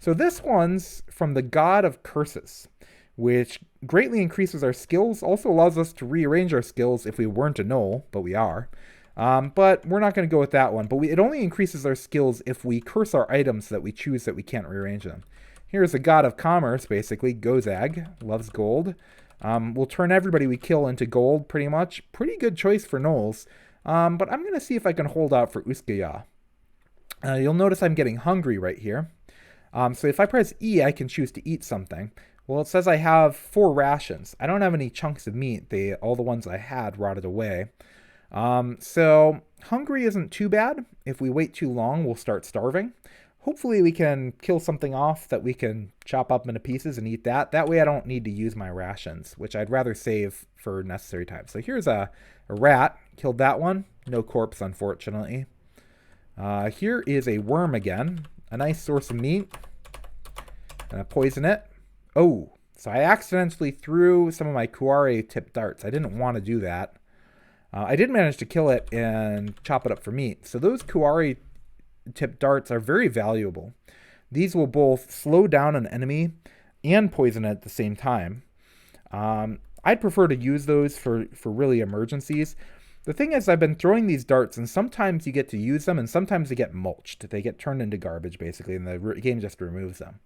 So this one's from the god of curses, which greatly increases our skills, also allows us to rearrange our skills if we weren't a gnoll, but we are. But we're not going to go with that one. But it only increases our skills if we curse our items that we choose that we can't rearrange them. Here's a god of commerce, basically, Gozag, loves gold. We'll turn everybody we kill into gold, pretty much. Pretty good choice for gnolls. But I'm going to see if I can hold out for Uskaya. You'll notice I'm getting hungry right here. So if I press E, I can choose to eat something. Well, it says I have 4 rations. I don't have any chunks of meat. All the ones I had rotted away. So hungry isn't too bad. If we wait too long, we'll start starving. Hopefully we can kill something off that we can chop up into pieces and eat that. That way I don't need to use my rations, which I'd rather save for necessary time. So here's a rat. Killed that one. No corpse, unfortunately. Here is a worm again. A nice source of meat. Gonna poison it. Oh, so I accidentally threw some of my Kuare tipped darts. I didn't want to do that. I did manage to kill it and chop it up for meat. So those Kuare tipped darts are very valuable. These will both slow down an enemy and poison it at the same time. I'd prefer to use those for really emergencies. The thing is, I've been throwing these darts, and sometimes you get to use them, and sometimes they get mulched. They get turned into garbage, basically, and the game just removes them.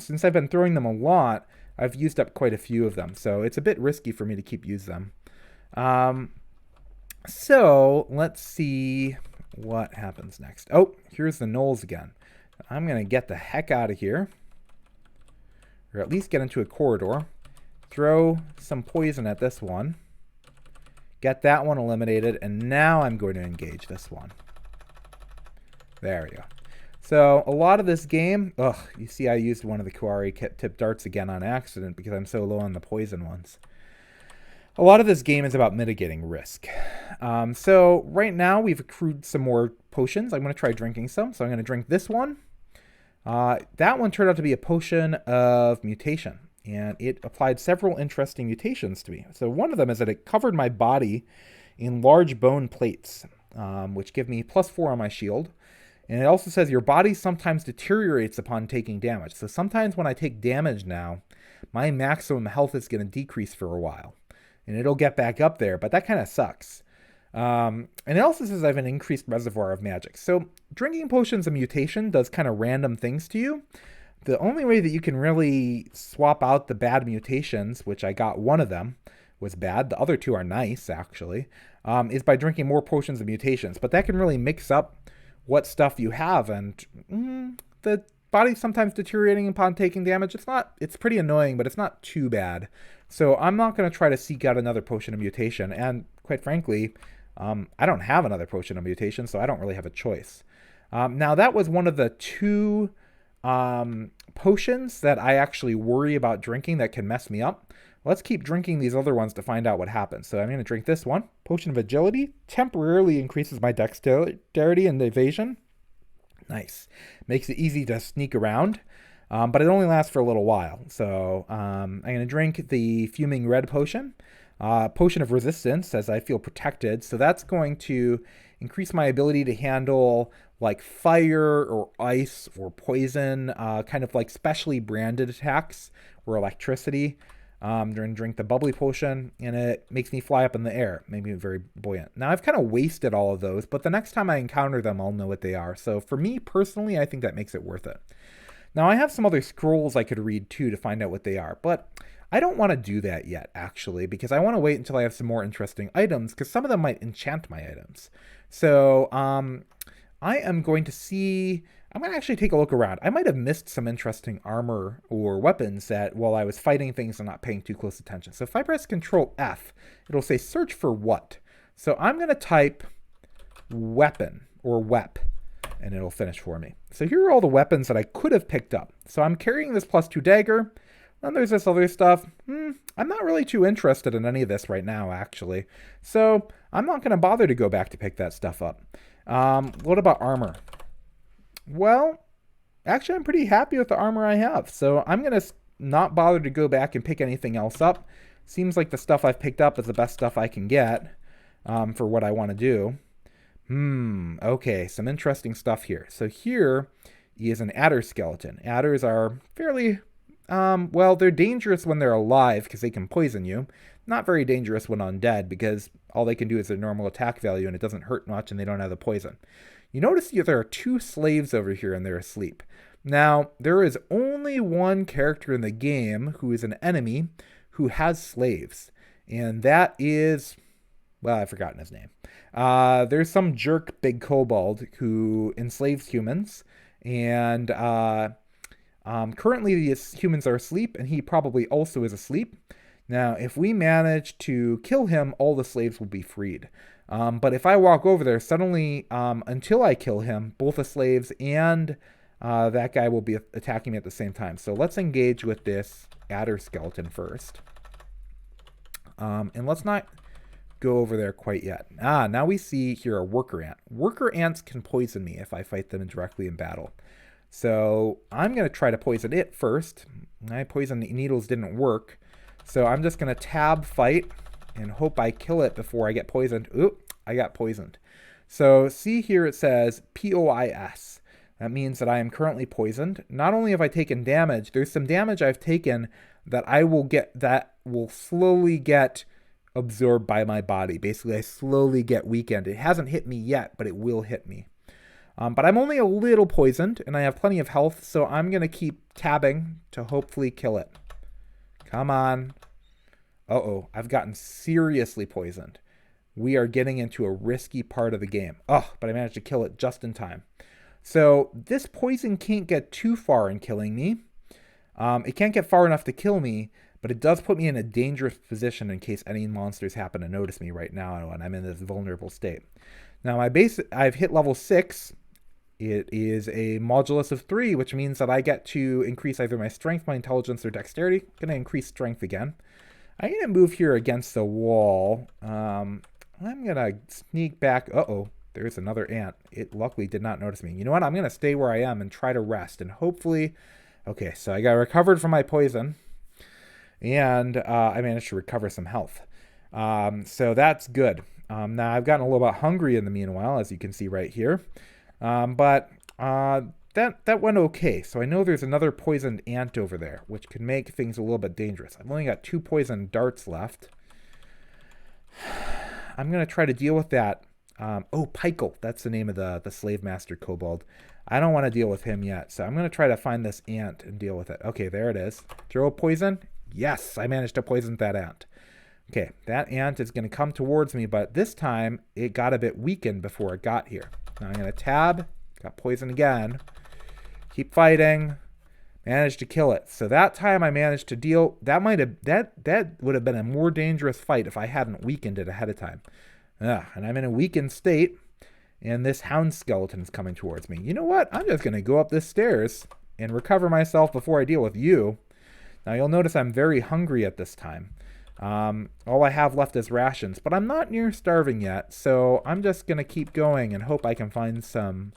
Since I've been throwing them a lot, I've used up quite a few of them, so it's a bit risky for me to keep using them. So let's see what happens next. Oh, here's the gnolls again. I'm going to get the heck out of here, or at least get into a corridor. Throw some poison at this one. Get that one eliminated, and now I'm going to engage this one. There we go. So a lot of this game, you see I used one of the Kuare tip darts again on accident because I'm so low on the poison ones. A lot of this game is about mitigating risk. So right now we've accrued some more potions. I'm going to try drinking some. So I'm going to drink this one. That one turned out to be a potion of mutation, and it applied several interesting mutations to me. So one of them is that it covered my body in large bone plates, which give me +4 on my shield. And it also says your body sometimes deteriorates upon taking damage. So sometimes when I take damage now, my maximum health is going to decrease for a while. And it'll get back up there, but that kind of sucks. And it also says I have an increased reservoir of magic. So drinking potions of mutation does kind of random things to you. The only way that you can really swap out the bad mutations, which I got one of them, was bad. The other 2 are nice, actually, is by drinking more potions of mutations. But that can really mix up what stuff you have, and the body's sometimes deteriorating upon taking damage. It's pretty annoying, but it's not too bad. So I'm not going to try to seek out another potion of mutation, and quite frankly, I don't have another potion of mutation, so I don't really have a choice. Now that was one of the 2 potions that I actually worry about drinking that can mess me up. Let's keep drinking these other ones to find out what happens. So I'm going to drink this one. Potion of Agility temporarily increases my dexterity and evasion. Nice. Makes it easy to sneak around, but it only lasts for a little while. So I'm going to drink the Fuming Red Potion. Potion of Resistance, as I feel protected. So that's going to increase my ability to handle like fire or ice or poison, kind of like specially branded attacks or electricity. Drink the bubbly potion, and it makes me fly up in the air, make me very buoyant. Now, I've kind of wasted all of those, but the next time I encounter them, I'll know what they are. So for me, personally, I think that makes it worth it. Now, I have some other scrolls I could read, too, to find out what they are, but I don't want to do that yet, actually, because I want to wait until I have some more interesting items, because some of them might enchant my items. So I am going to see... I'm going to actually take a look around. I might have missed some interesting armor or weapons that while I was fighting things and not paying too close attention. So if I press Control F, it'll say search for what. So I'm going to type weapon or wep, and it'll finish for me. So here are all the weapons that I could have picked up. So I'm carrying this +2 dagger. Then there's this other stuff. I'm not really too interested in any of this right now, actually. So I'm not going to bother to go back to pick that stuff up. What about armor? Well, actually, I'm pretty happy with the armor I have. So I'm going to not bother to go back and pick anything else up. Seems like the stuff I've picked up is the best stuff I can get for what I want to do. Okay, some interesting stuff here. So here is an adder skeleton. Adders are fairly, well, they're dangerous when they're alive because they can poison you. Not very dangerous when undead because all they can do is their normal attack value and it doesn't hurt much and they don't have the poison. You notice there are 2 slaves over here and they're asleep. Now, there is only one character in the game who is an enemy who has slaves. And that is, well, I've forgotten his name. There's some jerk big kobold who enslaves humans. And currently these humans are asleep, and he probably also is asleep. Now, if we manage to kill him, all the slaves will be freed. But if I walk over there, suddenly, until I kill him, both the slaves and that guy will be attacking me at the same time. So let's engage with this adder skeleton first. And let's not go over there quite yet. Now we see here a worker ant. Worker ants can poison me if I fight them directly in battle. So I'm going to try to poison it first. My poison needles didn't work. So I'm just going to tab fight and hope I kill it before I get poisoned. Oop, I got poisoned. So see here it says POIS. That means that I am currently poisoned. Not only have I taken damage, there's some damage I've taken that will slowly get absorbed by my body. Basically, I slowly get weakened. It hasn't hit me yet, but it will hit me. But I'm only a little poisoned, and I have plenty of health, so I'm going to keep tabbing to hopefully kill it. Come on. Uh-oh, I've gotten seriously poisoned. We are getting into a risky part of the game. Oh, but I managed to kill it just in time. So this poison can't get too far in killing me. It can't get far enough to kill me, but it does put me in a dangerous position in case any monsters happen to notice me right now when I'm in this vulnerable state. Now I've hit level 6. It is a modulus of 3, which means that I get to increase either my strength, my intelligence, or dexterity. I'm going to increase strength again. I'm going to move here against the wall. I'm going to sneak back. Uh-oh, there's another ant. It luckily did not notice me. You know what? I'm going to stay where I am and try to rest. And hopefully... Okay, so I got recovered from my poison. And I managed to recover some health. So that's good. Now, I've gotten a little bit hungry in the meanwhile, as you can see right here. But that went okay. So I know there's another poisoned ant over there, which could make things a little bit dangerous. I've only got 2 poisoned darts left. I'm going to try to deal with that. Pikel. That's the name of the slave master kobold. I don't want to deal with him yet. So I'm going to try to find this ant and deal with it. Okay, there it is. Throw a poison. Yes, I managed to poison that ant. Okay, that ant is going to come towards me, but this time it got a bit weakened before it got here. Now I'm going to tab. Got poison again. Keep fighting. Managed to kill it. So that time I managed to deal. That would have been a more dangerous fight if I hadn't weakened it ahead of time. And I'm in a weakened state, and this hound skeleton is coming towards me. You know what? I'm just going to go up this stairs and recover myself before I deal with you. Now you'll notice I'm very hungry at this time. All I have left is rations, but I'm not near starving yet, so I'm just going to keep going and hope I can find some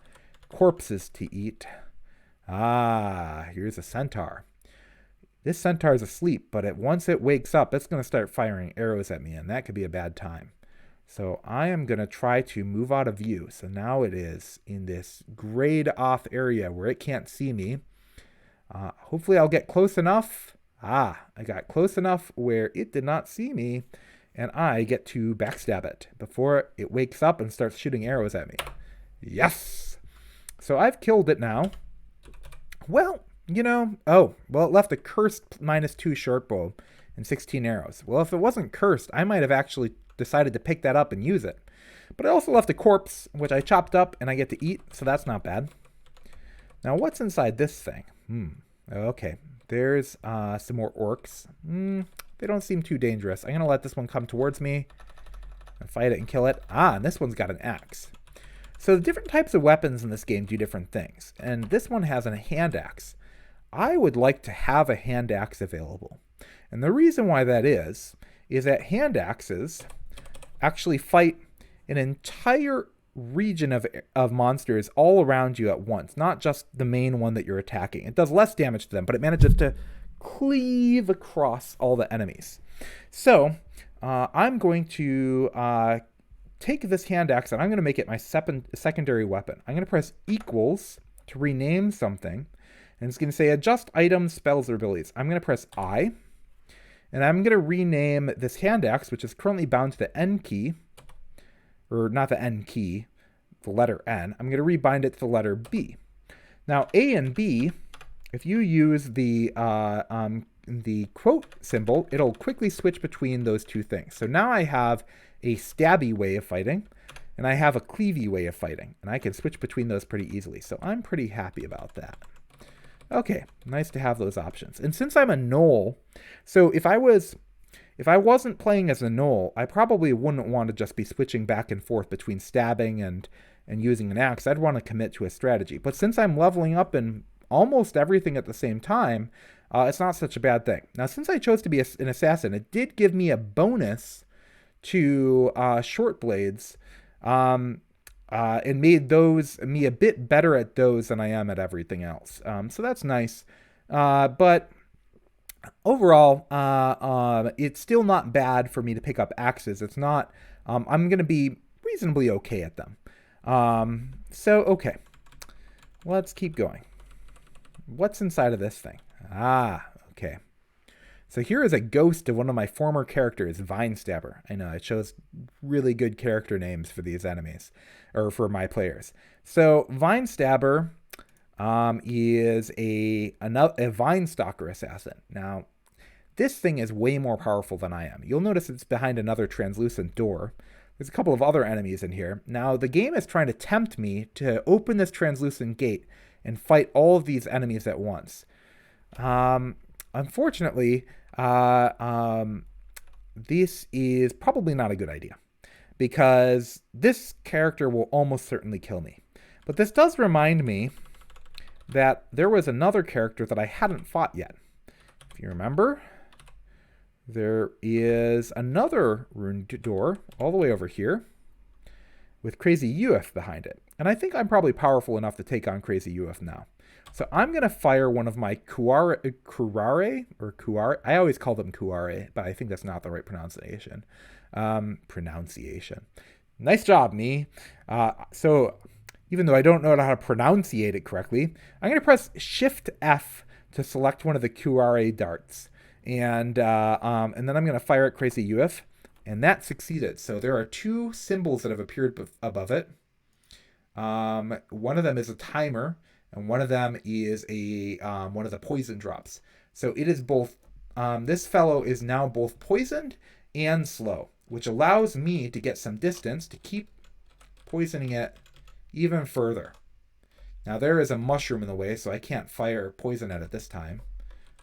corpses to eat. Here's a centaur. This centaur is asleep, but once it wakes up, it's going to start firing arrows at me, and that could be a bad time. So I am going to try to move out of view. So now it is in this grayed off area where it can't see me. Hopefully I'll get close enough. I got close enough where it did not see me, and I get to backstab it before it wakes up and starts shooting arrows at me. Yes! So I've killed it now. Well, it left a cursed -2 short bow and 16 arrows. Well, if it wasn't cursed, I might have actually decided to pick that up and use it. But I also left a corpse, which I chopped up and I get to eat, so that's not bad. Now, what's inside this thing? Okay, there's some more orcs. They don't seem too dangerous. I'm going to let this one come towards me and fight it and kill it. And this one's got an axe. So the different types of weapons in this game do different things. And this one has a hand axe. I would like to have a hand axe available. And the reason why that is that hand axes actually fight an entire region of monsters all around you at once, not just the main one that you're attacking. It does less damage to them, but it manages to cleave across all the enemies. So I'm going to take this hand axe and I'm going to make it my secondary weapon. I'm going to press equals to rename something, and it's going to say adjust items, spells, or abilities. I'm going to press I, and I'm going to rename this hand axe, which is currently bound to the N key, or not the N key, the letter N. I'm going to rebind it to the letter B. Now, A and B, if you use the the quote symbol, it'll quickly switch between those two things. So now I have a stabby way of fighting, and I have a cleavy way of fighting, and I can switch between those pretty easily. So I'm pretty happy about that. Okay, nice to have those options. And since I'm a gnoll, so if I wasn't playing as a gnoll, I probably wouldn't want to just be switching back and forth between stabbing and using an axe. I'd want to commit to a strategy. But since I'm leveling up in almost everything at the same time, it's not such a bad thing. Now, since I chose to be an assassin, it did give me a bonus to short blades, and made me a bit better at those than I am at everything else. So that's nice. But overall, it's still not bad for me to pick up axes. It's not, I'm going to be reasonably okay at them. So, okay. Let's keep going. What's inside of this thing? Okay. So here is a ghost of one of my former characters, Vine Stabber. I know, I chose really good character names for these enemies, or for my players. So Vine Stabber is a Vine Stalker assassin. Now, this thing is way more powerful than I am. You'll notice it's behind another translucent door. There's a couple of other enemies in here. Now, the game is trying to tempt me to open this translucent gate and fight all of these enemies at once. Unfortunately, this is probably not a good idea, because this character will almost certainly kill me. But this does remind me that there was another character that I hadn't fought yet. If you remember, there is another ruined door all the way over here with Crazy UF behind it. And I think I'm probably powerful enough to take on Crazy UF now. So I'm going to fire one of my Kuare. I always call them Kuare, but I think that's not the right pronunciation. Nice job, me. So even though I don't know how to pronunciate it correctly, I'm going to press Shift F to select one of the Kuare darts. And then I'm going to fire at Crazy UF, and that succeeded. So there are two symbols that have appeared above it. One of them is a timer, and one of them is one of the poison drops. So it is both, this fellow is now both poisoned and slow, which allows me to get some distance to keep poisoning it even further. Now there is a mushroom in the way, so I can't fire poison at it this time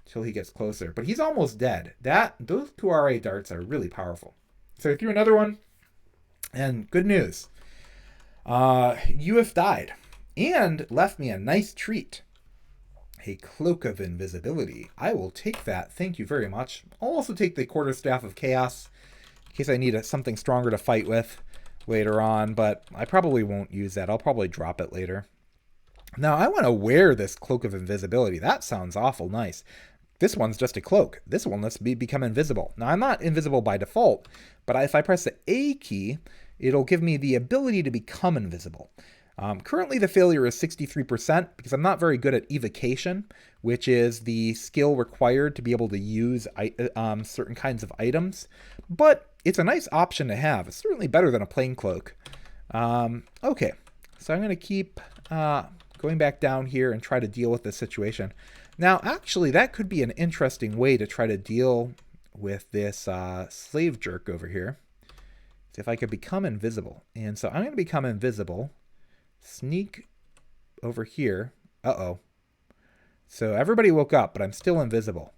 until he gets closer. But he's almost dead. Those Kuare darts are really powerful. So I threw another one, and good news. UF died and left me a nice treat. A cloak of invisibility. I will take that. Thank you very much. I'll also take the quarterstaff of chaos in case I need something stronger to fight with later on, but I probably won't use that. I'll probably drop it later. Now, I want to wear this cloak of invisibility. That sounds awful nice. This one's just a cloak. This one lets me become invisible. Now, I'm not invisible by default, but if I press the A key, it'll give me the ability to become invisible. Currently, the failure is 63% because I'm not very good at evocation, which is the skill required to be able to use certain kinds of items. But it's a nice option to have. It's certainly better than a plain cloak. Okay, so I'm going to keep going back down here and try to deal with this situation. Now, actually, that could be an interesting way to try to deal with this slave jerk over here. So if I could become invisible. And so I'm going to become invisible. Sneak over here. Uh-oh. So everybody woke up, but I'm still invisible.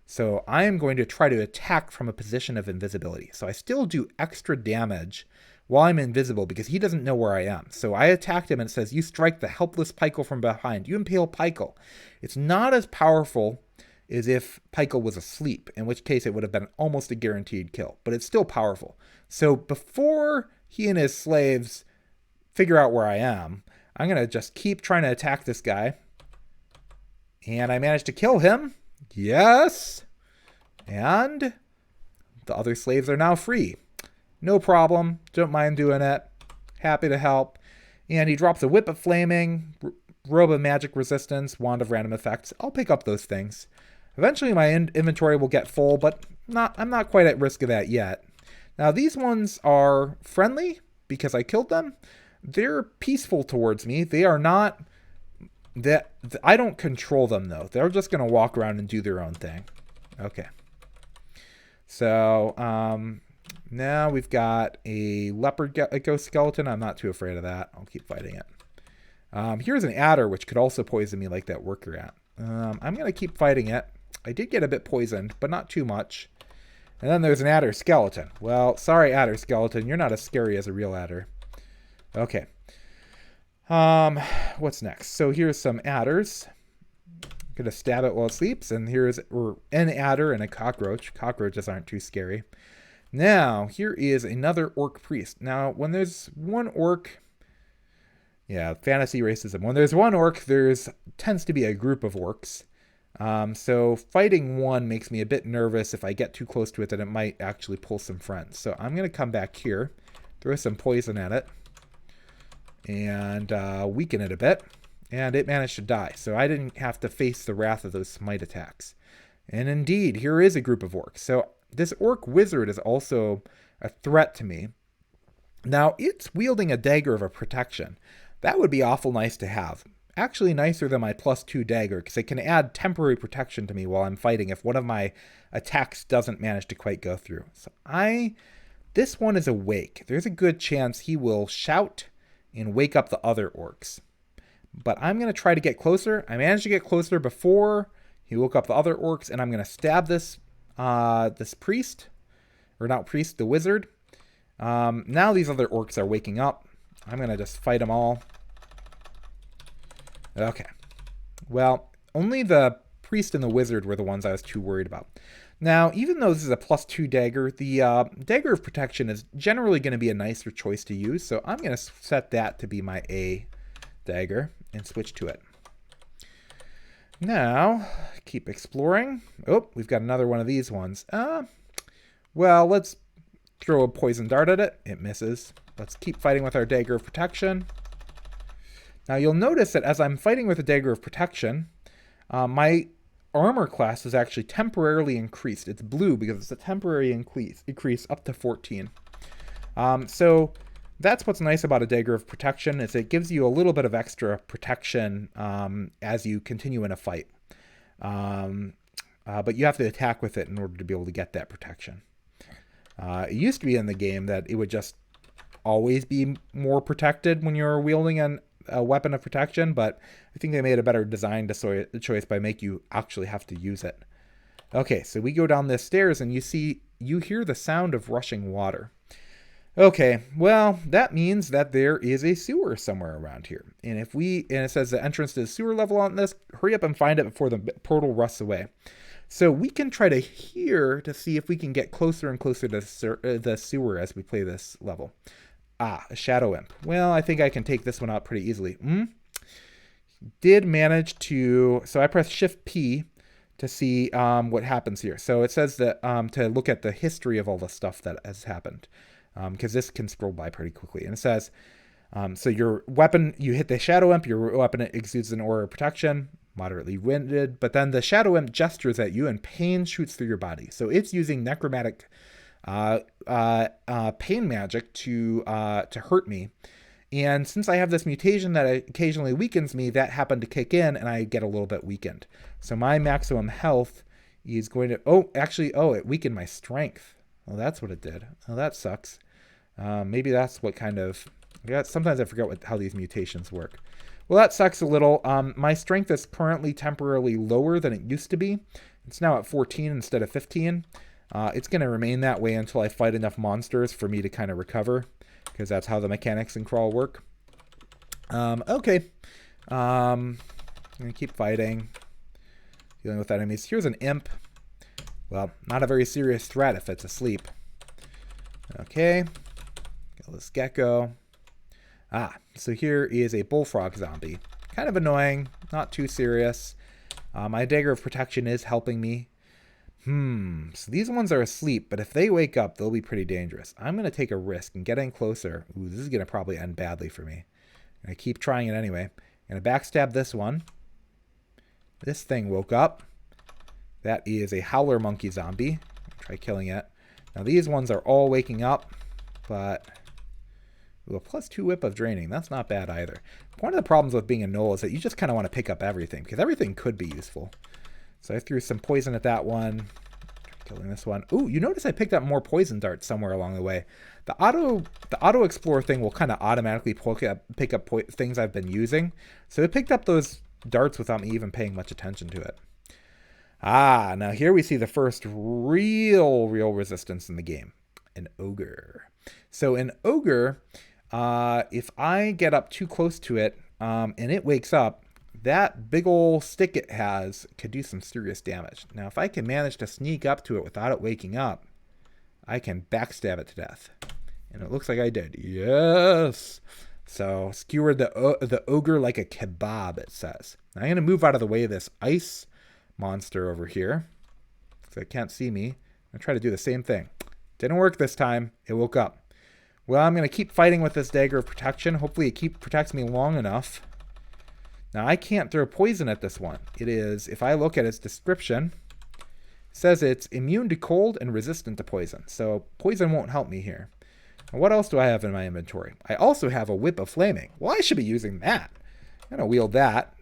So I am going to try to attack from a position of invisibility. So I still do extra damage while I'm invisible because he doesn't know where I am. So I attacked him and it says, you strike the helpless Pykel from behind. You impale Pykel. It's not as powerful as if Pykel was asleep, in which case it would have been almost a guaranteed kill, but it's still powerful. So before he and his slaves figure out where I am, I'm going to just keep trying to attack this guy. And I managed to kill him. Yes. And the other slaves are now free. No problem. Don't mind doing it. Happy to help. And he drops a Whip of Flaming, Robe of Magic Resistance, Wand of Random Effects. I'll pick up those things. Eventually my inventory will get full, but I'm not quite at risk of that yet. Now these ones are friendly because I killed them. They're peaceful towards me. They are not... I don't control them, though. They're just going to walk around and do their own thing. Okay. So now we've got a leopard ghost skeleton. I'm not too afraid of that. I'll keep fighting it. Here's an adder, which could also poison me like that worker ant. I'm going to keep fighting it. I did get a bit poisoned, but not too much. And then there's an adder skeleton. Well, sorry, adder skeleton. You're not as scary as a real adder. Okay. What's next? So here's some adders. I'm going to stab it while it sleeps. And here's an adder and a cockroach. Cockroaches aren't too scary. Now, here is another orc priest. Now, when there's one orc... Yeah, fantasy racism. When there's one orc, there's tends to be a group of orcs. So fighting one makes me a bit nervous. If I get too close to it, then it might actually pull some friends. So I'm going to come back here, throw some poison at it, and weaken it a bit. And it managed to die. So I didn't have to face the wrath of those smite attacks. And indeed, here is a group of orcs. So this orc wizard is also a threat to me. Now, it's wielding a dagger of a protection. That would be awful nice to have. Actually nicer than my +2 dagger, because it can add temporary protection to me while I'm fighting if one of my attacks doesn't manage to quite go through. So this one is awake. There's a good chance he will shout and wake up the other orcs. But I'm going to try to get closer. I managed to get closer before he woke up the other orcs, and I'm going to stab this priest, or not priest, the wizard. Now these other orcs are waking up. I'm going to just fight them all. Okay. Well, only the priest and the wizard were the ones I was too worried about. Now, even though this is a +2 dagger, the dagger of protection is generally going to be a nicer choice to use. So I'm going to set that to be my A dagger and switch to it. Now, keep exploring. Oh, we've got another one of these ones. Well, let's throw a poison dart at it. It misses. Let's keep fighting with our dagger of protection. Now you'll notice that as I'm fighting with a dagger of protection, my armor class is actually temporarily increased. It's blue because it's a temporary increase up to 14. So that's what's nice about a dagger of protection, is it gives you a little bit of extra protection as you continue in a fight. But you have to attack with it in order to be able to get that protection. It used to be in the game that it would just always be more protected when you're wielding a weapon of protection, but I think they made a better design choice by make you actually have to use it. Okay, so we go down this stairs and you hear the sound of rushing water. Okay, well, that means that there is a sewer somewhere around here. And it says the entrance to the sewer level on this, hurry up and find it before the portal rusts away. So we can try to hear to see if we can get closer and closer to the sewer as we play this level. A shadow imp. Well, I think I can take this one out pretty easily. Did manage to... So I press Shift P to see what happens here. So it says that to look at the history of all the stuff that has happened. Because this can scroll by pretty quickly. And it says, so your weapon, you hit the shadow imp, your weapon exudes an aura of protection, moderately winded, but then the shadow imp gestures at you and pain shoots through your body. So it's using necromantic pain magic to hurt me. And since I have this mutation that occasionally weakens me, that happened to kick in and I get a little bit weakened. So my maximum health is going to, it weakened my strength. Oh, that's what it did. Oh, that sucks. Maybe that's what kind of, sometimes I forget how these mutations work. Well, that sucks a little. My strength is currently temporarily lower than it used to be. It's now at 14 instead of 15. It's going to remain that way until I fight enough monsters for me to kind of recover, because that's how the mechanics in Crawl work. Okay. I'm going to keep fighting, dealing with enemies. Here's an imp. Well, not a very serious threat if it's asleep. Okay. Kill this gecko. So here is a bullfrog zombie. Kind of annoying, not too serious. My dagger of protection is helping me. So these ones are asleep, but if they wake up, they'll be pretty dangerous. I'm going to take a risk and get in closer. Ooh, this is going to probably end badly for me. I'm going to keep trying it anyway. I'm going to backstab this one. This thing woke up. That is a howler monkey zombie. Try killing it. Now these ones are all waking up, but... Ooh, a +2 whip of draining. That's not bad either. One of the problems with being a gnoll is that you just kind of want to pick up everything, because everything could be useful. So I threw some poison at that one. Killing this one. Ooh, you notice I picked up more poison darts somewhere along the way. The auto explore thing will kind of automatically pick up things I've been using. So it picked up those darts without me even paying much attention to it. Ah, now here we see the first real resistance in the game. An ogre. So an ogre, if I get up too close to it and it wakes up, that big old stick it has could do some serious damage. Now, if I can manage to sneak up to it without it waking up, I can backstab it to death. And it looks like I did. Yes! So, skewered the ogre like a kebab, it says. Now, I'm going to move out of the way of this ice monster over here, so it can't see me. I'm going to try to do the same thing. Didn't work this time. It woke up. Well, I'm going to keep fighting with this dagger of protection. Hopefully it protects me long enough. Now, I can't throw poison at this one. It is, if I look at its description, it says it's immune to cold and resistant to poison. So poison won't help me here. Now, what else do I have in my inventory? I also have a whip of flaming. Well, I should be using that. I'm going to wield that.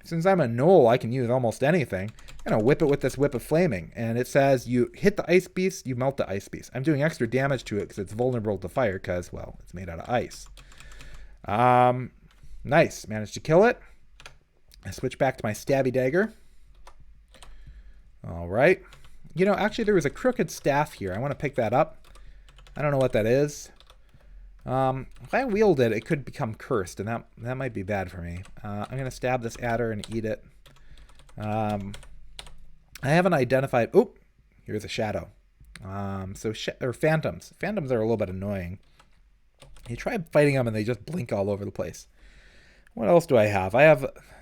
Since I'm a gnoll, I can use almost anything. I'm going to whip it with this whip of flaming. And it says you hit the ice beast, you melt the ice beast. I'm doing extra damage to it because it's vulnerable to fire because, well, it's made out of ice. Nice. Managed to kill it. I switch back to my stabby dagger. All right. You know, actually, there was a crooked staff here. I want to pick that up. I don't know what that is. If I wield it, it could become cursed, and that might be bad for me. I'm going to stab this adder and eat it. I haven't identified... Oh, here's a shadow. Or phantoms. Phantoms are a little bit annoying. You try fighting them, and they just blink all over the place. What else do I have?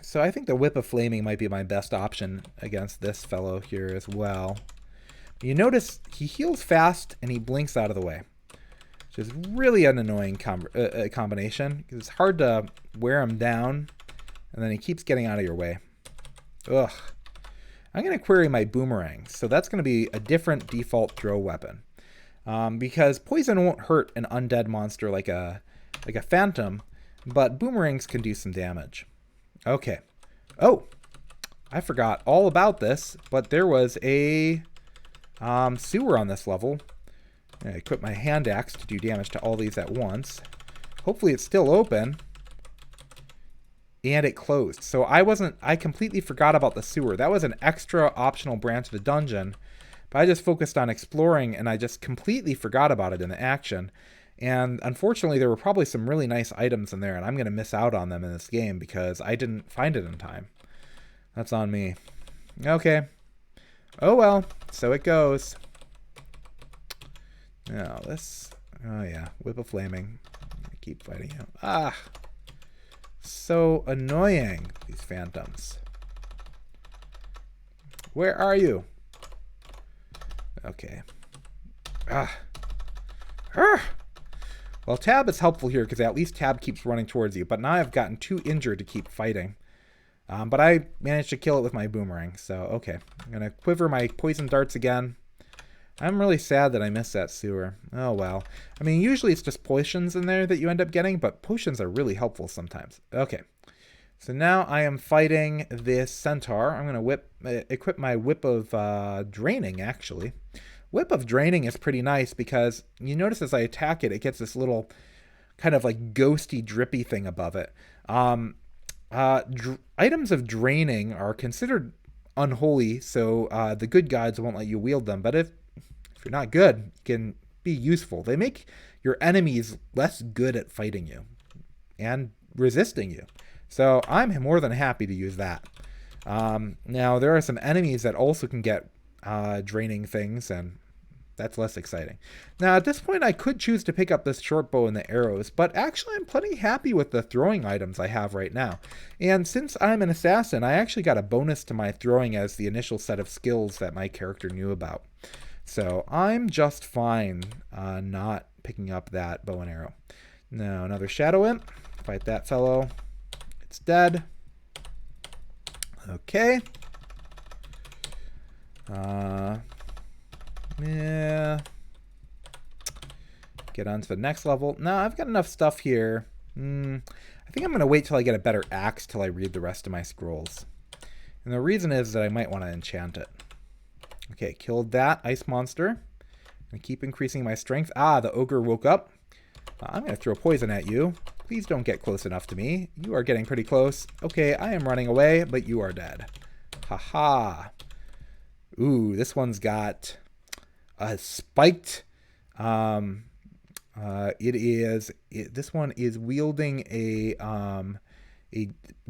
So I think the Whip of Flaming might be my best option against this fellow here as well. You notice he heals fast and he blinks out of the way, which is really an annoying combination because it's hard to wear him down and then he keeps getting out of your way. Ugh. I'm going to query my boomerangs. So that's going to be a different default throw weapon because poison won't hurt an undead monster like a phantom. But boomerangs can do some damage. Okay. Oh, I forgot all about this, but there was a sewer on this level. I equip my hand axe to do damage to all these at once. Hopefully it's still open. And it closed. So I completely forgot about the sewer. That was an extra optional branch of the dungeon. But I just focused on exploring and I just completely forgot about it in the action. And unfortunately, there were probably some really nice items in there, and I'm going to miss out on them in this game because I didn't find it in time. That's on me. Okay. Oh, well. So it goes. Now, this... Oh, yeah. Whip of Flaming. Keep fighting him. Ah! So annoying, these phantoms. Where are you? Okay. Ah! Ah! Well, tab is helpful here because at least tab keeps running towards you. But now I've gotten too injured to keep fighting. But I managed to kill it with my boomerang. So, okay. I'm going to quiver my poison darts again. I'm really sad that I missed that sewer. Oh, well. I mean, usually it's just potions in there that you end up getting. But potions are really helpful sometimes. Okay. So now I am fighting this centaur. I'm going to equip my whip of draining, actually. Whip of Draining is pretty nice because you notice as I attack it, it gets this little kind of like ghosty, drippy thing above it. Items of draining are considered unholy, so the good gods won't let you wield them. But if you're not good, it can be useful. They make your enemies less good at fighting you and resisting you. So I'm more than happy to use that. Now, there are some enemies that also can get draining things, and that's less exciting. Now, at this point, I could choose to pick up this short bow and the arrows, but actually I'm plenty happy with the throwing items I have right now. And since I'm an assassin, I actually got a bonus to my throwing as the initial set of skills that my character knew about. So I'm just fine not picking up that bow and arrow. Now, another shadow imp. Fight that fellow. It's dead. Okay. Yeah. Get on to the next level. No, I've got enough stuff here. I think I'm going to wait till I get a better axe till I read the rest of my scrolls. And the reason is that I might want to enchant it. Okay, killed that ice monster. And keep increasing my strength. Ah, the ogre woke up. I'm going to throw poison at you. Please don't get close enough to me. You are getting pretty close. Okay, I am running away, but you are dead. Haha. Ooh, this one's got a spiked... this one is wielding a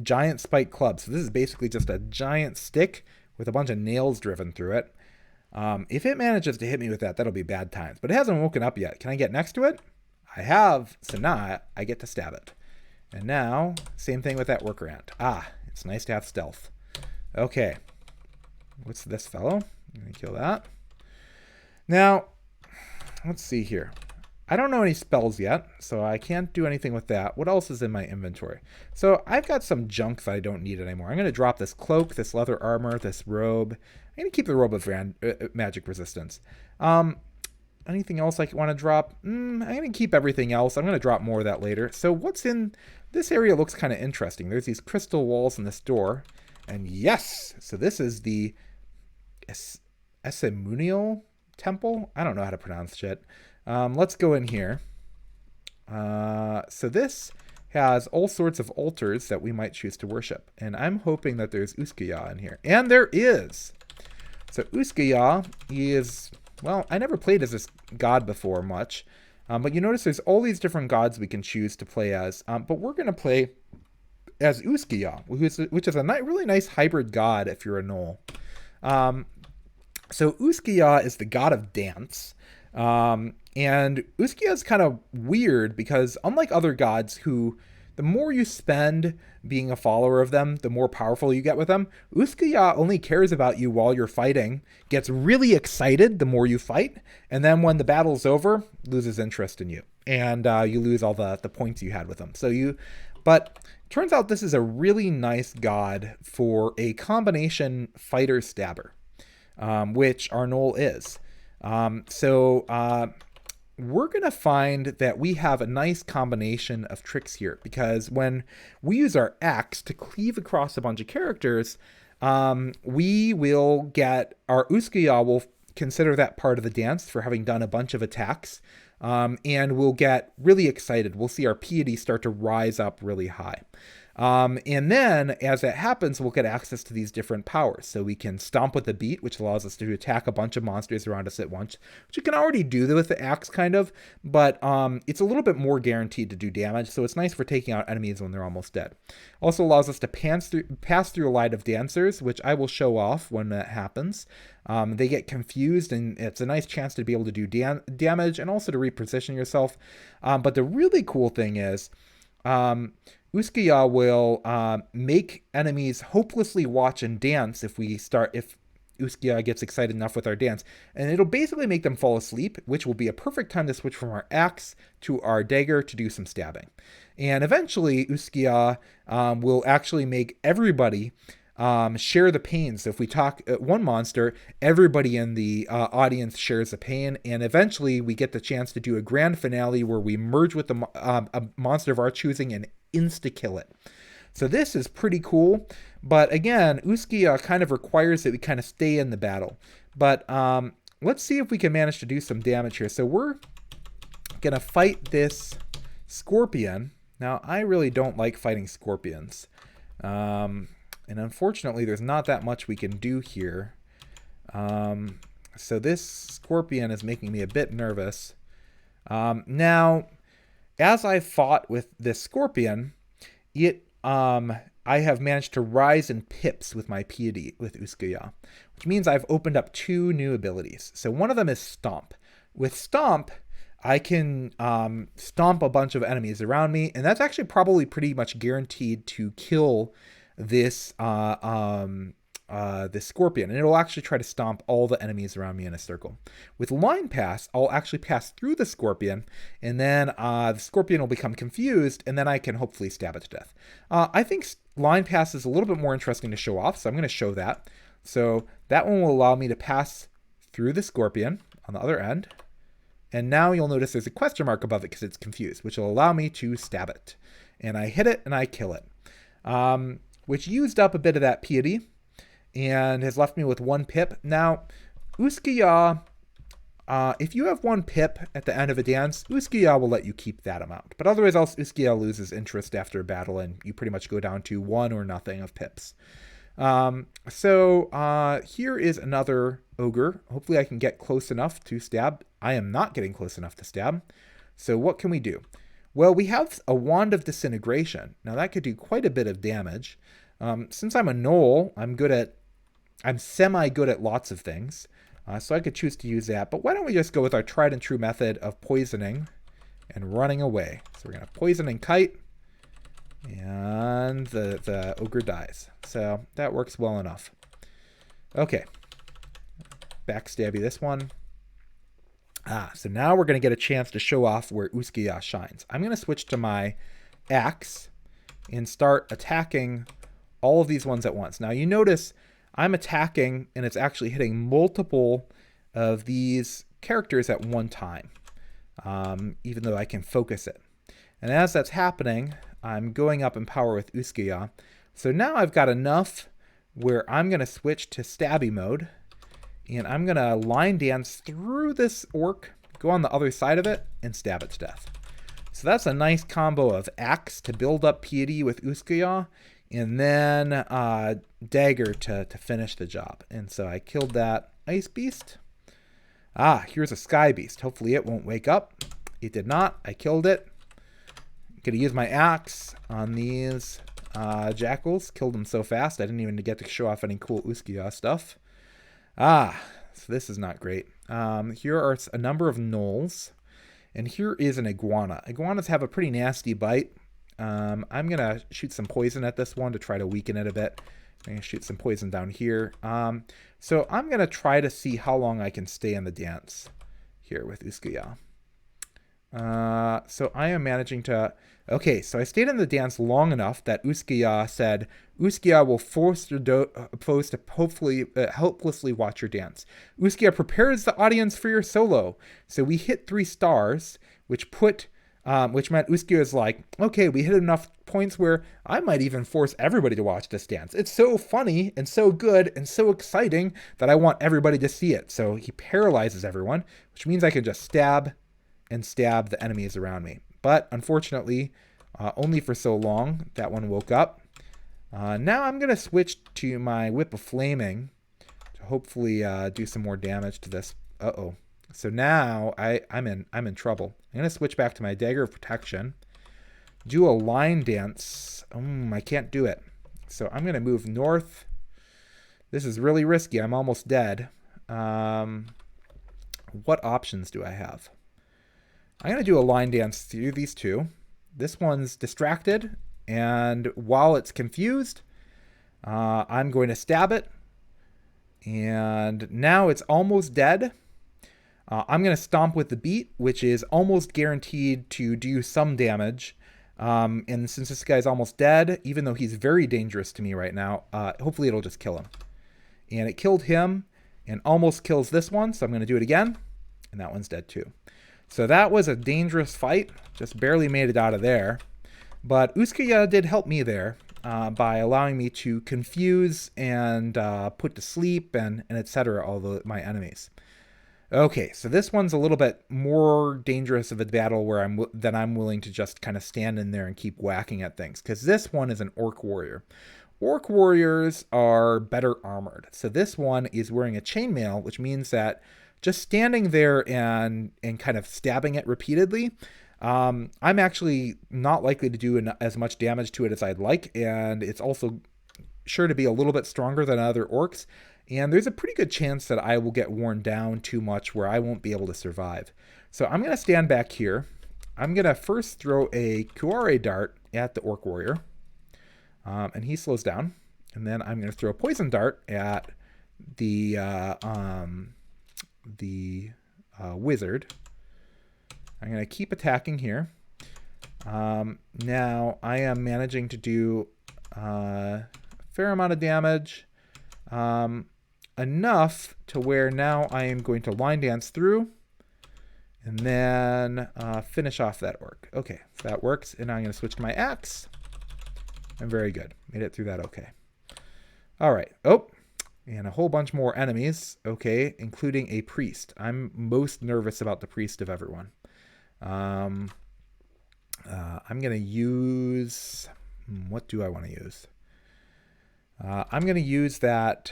giant spiked club. So this is basically just a giant stick with a bunch of nails driven through it. If it manages to hit me with that, that'll be bad times. But it hasn't woken up yet. Can I get next to it? I have. So now I get to stab it. And now, same thing with that worker ant. Ah, it's nice to have stealth. Okay. What's this fellow? I'm going to kill that. Now, let's see here. I don't know any spells yet, so I can't do anything with that. What else is in my inventory? So I've got some junk that I don't need anymore. I'm going to drop this cloak, this leather armor, this robe. I'm going to keep the robe of magic resistance. Anything else I want to drop? I'm going to keep everything else. I'm going to drop more of that later. So what's in this area looks kind of interesting. There's these crystal walls in this door. And yes, so this is the Essemunial Temple. I don't know how to pronounce shit. Let's go in here. So this has all sorts of altars that we might choose to worship. And I'm hoping that there's Uskaya in here. And there is. So Uskaya is, well, I never played as this god before much. But you notice there's all these different gods we can choose to play as. But we're going to play as Uskaya, which is a really nice hybrid god if you're a gnoll. So Uskaya is the god of dance. And Uskaya is kind of weird because unlike other gods who, the more you spend being a follower of them, the more powerful you get with them, Uskaya only cares about you while you're fighting, gets really excited the more you fight, and then when the battle's over, loses interest in you. And you lose all the points you had with them. But turns out this is a really nice god for a combination fighter-stabber, which our gnoll is. We're going to find that we have a nice combination of tricks here, because when we use our axe to cleave across a bunch of characters, we will get our Uskaya will consider that part of the dance for having done a bunch of attacks, and we'll get really excited. We'll see our piety start to rise up really high. And then, as that happens, we'll get access to these different powers. So we can stomp with the beat, which allows us to attack a bunch of monsters around us at once, which you can already do with the axe, kind of, but it's a little bit more guaranteed to do damage, so it's nice for taking out enemies when they're almost dead. Also allows us to pass through a line of dancers, which I will show off when that happens. They get confused, and it's a nice chance to be able to do damage and also to reposition yourself. But the really cool thing is, Uskaya will make enemies hopelessly watch and dance if Uskaya gets excited enough with our dance. And it'll basically make them fall asleep, which will be a perfect time to switch from our axe to our dagger to do some stabbing. And eventually, Uskaya will actually make everybody share the pain. So if we talk one monster, everybody in the audience shares the pain, and eventually we get the chance to do a grand finale where we merge with a monster of our choosing and insta-kill it. So this is pretty cool, but again, Uskaya kind of requires that we kind of stay in the battle. But let's see if we can manage to do some damage here. So we're going to fight this scorpion. Now, I really don't like fighting scorpions. And unfortunately, there's not that much we can do here. So this scorpion is making me a bit nervous. Now, as I fought with this scorpion, I have managed to rise in pips with my piety with Uskaya, which means I've opened up 2 new abilities. So one of them is Stomp. With Stomp, I can stomp a bunch of enemies around me, and that's actually probably pretty much guaranteed to kill this this scorpion, and it'll actually try to stomp all the enemies around me in a circle. With Line Pass, I'll actually pass through the scorpion, and then the scorpion will become confused, and then I can hopefully stab it to death. I think Line Pass is a little bit more interesting to show off, so I'm going to show that. So that one will allow me to pass through the scorpion on the other end, and now you'll notice there's a question mark above it because it's confused, which will allow me to stab it. And I hit it, and I kill it, which used up a bit of that piety, and has left me with 1 pip. Now, Uskiya, if you have 1 pip at the end of a dance, Uskiya will let you keep that amount. But otherwise, else Uskiya loses interest after a battle, and you pretty much go down to 1 or nothing of pips. Here is another ogre. Hopefully I can get close enough to stab. I am not getting close enough to stab. So what can we do? Well, we have a Wand of Disintegration. Now that could do quite a bit of damage. Since I'm a gnoll, I'm semi-good at lots of things. So I could choose to use that. But why don't we just go with our tried and true method of poisoning and running away. So we're going to poison and kite. And the ogre dies. So that works well enough. Okay. Backstabby this one. So now we're going to get a chance to show off where Uskiya shines. I'm going to switch to my axe and start attacking all of these ones at once. Now you notice I'm attacking and it's actually hitting multiple of these characters at one time, even though I can focus it. And as that's happening, I'm going up in power with Uskiya. So now I've got enough where I'm going to switch to stabby mode. And I'm going to line dance through this orc, go on the other side of it, and stab it to death. So that's a nice combo of axe to build up piety with Uskiya, and then dagger to finish the job. And so I killed that ice beast. Here's a sky beast. Hopefully it won't wake up. It did not. I killed it. I'm going to use my axe on these jackals. Killed them so fast I didn't even get to show off any cool Uskiya stuff. So this is not great. Here are a number of gnolls, and here is an iguana. Iguanas have a pretty nasty bite. I'm going to shoot some poison at this one to try to weaken it a bit. I'm going to shoot some poison down here. So I'm going to try to see how long I can stay in the dance here with Uskiya. So I am managing to... Okay, so I stayed in the dance long enough that Uskiya said, Uskiya will force to hopefully helplessly watch your dance. Uskiya prepares the audience for your solo. So we hit 3 stars, which meant Uskiya is like, okay, we hit enough points where I might even force everybody to watch this dance. It's so funny and so good and so exciting that I want everybody to see it. So he paralyzes everyone, which means I can just stab and stab the enemies around me. But unfortunately, only for so long. That one woke up. Now I'm going to switch to my Whip of Flaming to hopefully do some more damage to this. Uh-oh. So now I'm in trouble. I'm going to switch back to my Dagger of Protection. Do a line dance. I can't do it. So I'm going to move north. This is really risky. I'm almost dead. What options do I have? I'm going to do a line dance through these 2. This one's distracted, and while it's confused, I'm going to stab it. And now it's almost dead. I'm going to stomp with the beat, which is almost guaranteed to do some damage. And since this guy's almost dead, even though he's very dangerous to me right now, hopefully it'll just kill him. And it killed him and almost kills this one, so I'm going to do it again. And that one's dead too. So that was a dangerous fight. Just barely made it out of there. But Uskiya did help me there by allowing me to confuse and put to sleep and etc. all my enemies. Okay, so this one's a little bit more dangerous of a battle where I'm willing to just kind of stand in there and keep whacking at things. Because this one is an orc warrior. Orc warriors are better armored. So this one is wearing a chainmail, which means that just standing there and kind of stabbing it repeatedly, I'm actually not likely to do as much damage to it as I'd like, and it's also sure to be a little bit stronger than other orcs, and there's a pretty good chance that I will get worn down too much where I won't be able to survive. So I'm going to stand back here. I'm going to first throw a Kuare dart at the orc warrior, and he slows down, and then I'm going to throw a poison dart at the wizard. I'm going to keep attacking here. Now I am managing to do a fair amount of damage, enough to where now I am going to line dance through and then finish off that orc. Okay, so that works, and now I'm going to switch to my axe. I'm very good. Made it through that okay. All right. Oh, And a whole bunch more enemies, okay, including a priest. I'm most nervous about the priest of everyone. I'm going to use... what do I want to use? I'm going to use that...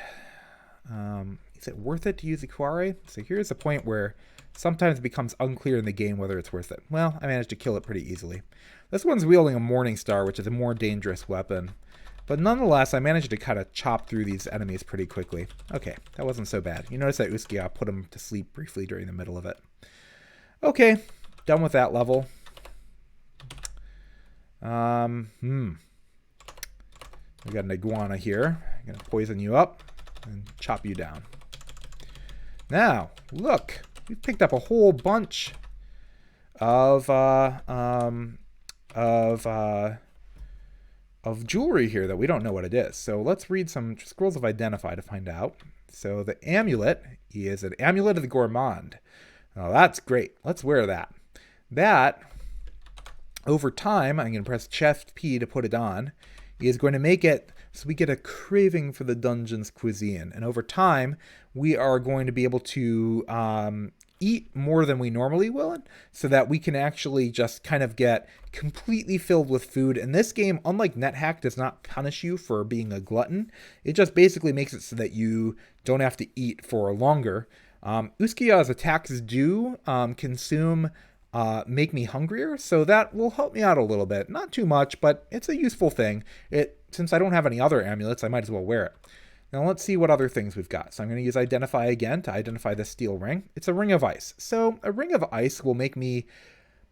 is it worth it to use Ikware? So here's a point where sometimes it becomes unclear in the game whether it's worth it. Well, I managed to kill it pretty easily. This one's wielding a Morning Star, which is a more dangerous weapon. But nonetheless, I managed to kind of chop through these enemies pretty quickly. Okay, that wasn't so bad. You notice that Uskia put him to sleep briefly during the middle of it. Okay, done with that level. We got an iguana here. I'm going to poison you up and chop you down. Now, look, we've picked up a whole bunch of jewelry here that we don't know what it is. So let's read some scrolls of identify to find out. So the amulet is an amulet of the gourmand. Oh, that's great. Let's wear that. That, over time, I'm going to press Shift P to put it on, is going to make it so we get a craving for the dungeon's cuisine. And over time, we are going to be able to eat more than we normally will, so that we can actually just kind of get completely filled with food. And this game, unlike NetHack, does not punish you for being a glutton. It just basically makes it so that you don't have to eat for longer. Uskia's attacks do consume, make me hungrier, so that will help me out a little bit. Not too much, but it's a useful thing. Since I don't have any other amulets, I might as well wear it. Now let's see what other things we've got. So I'm going to use identify again to identify this steel ring. It's a ring of ice. So a ring of ice will make me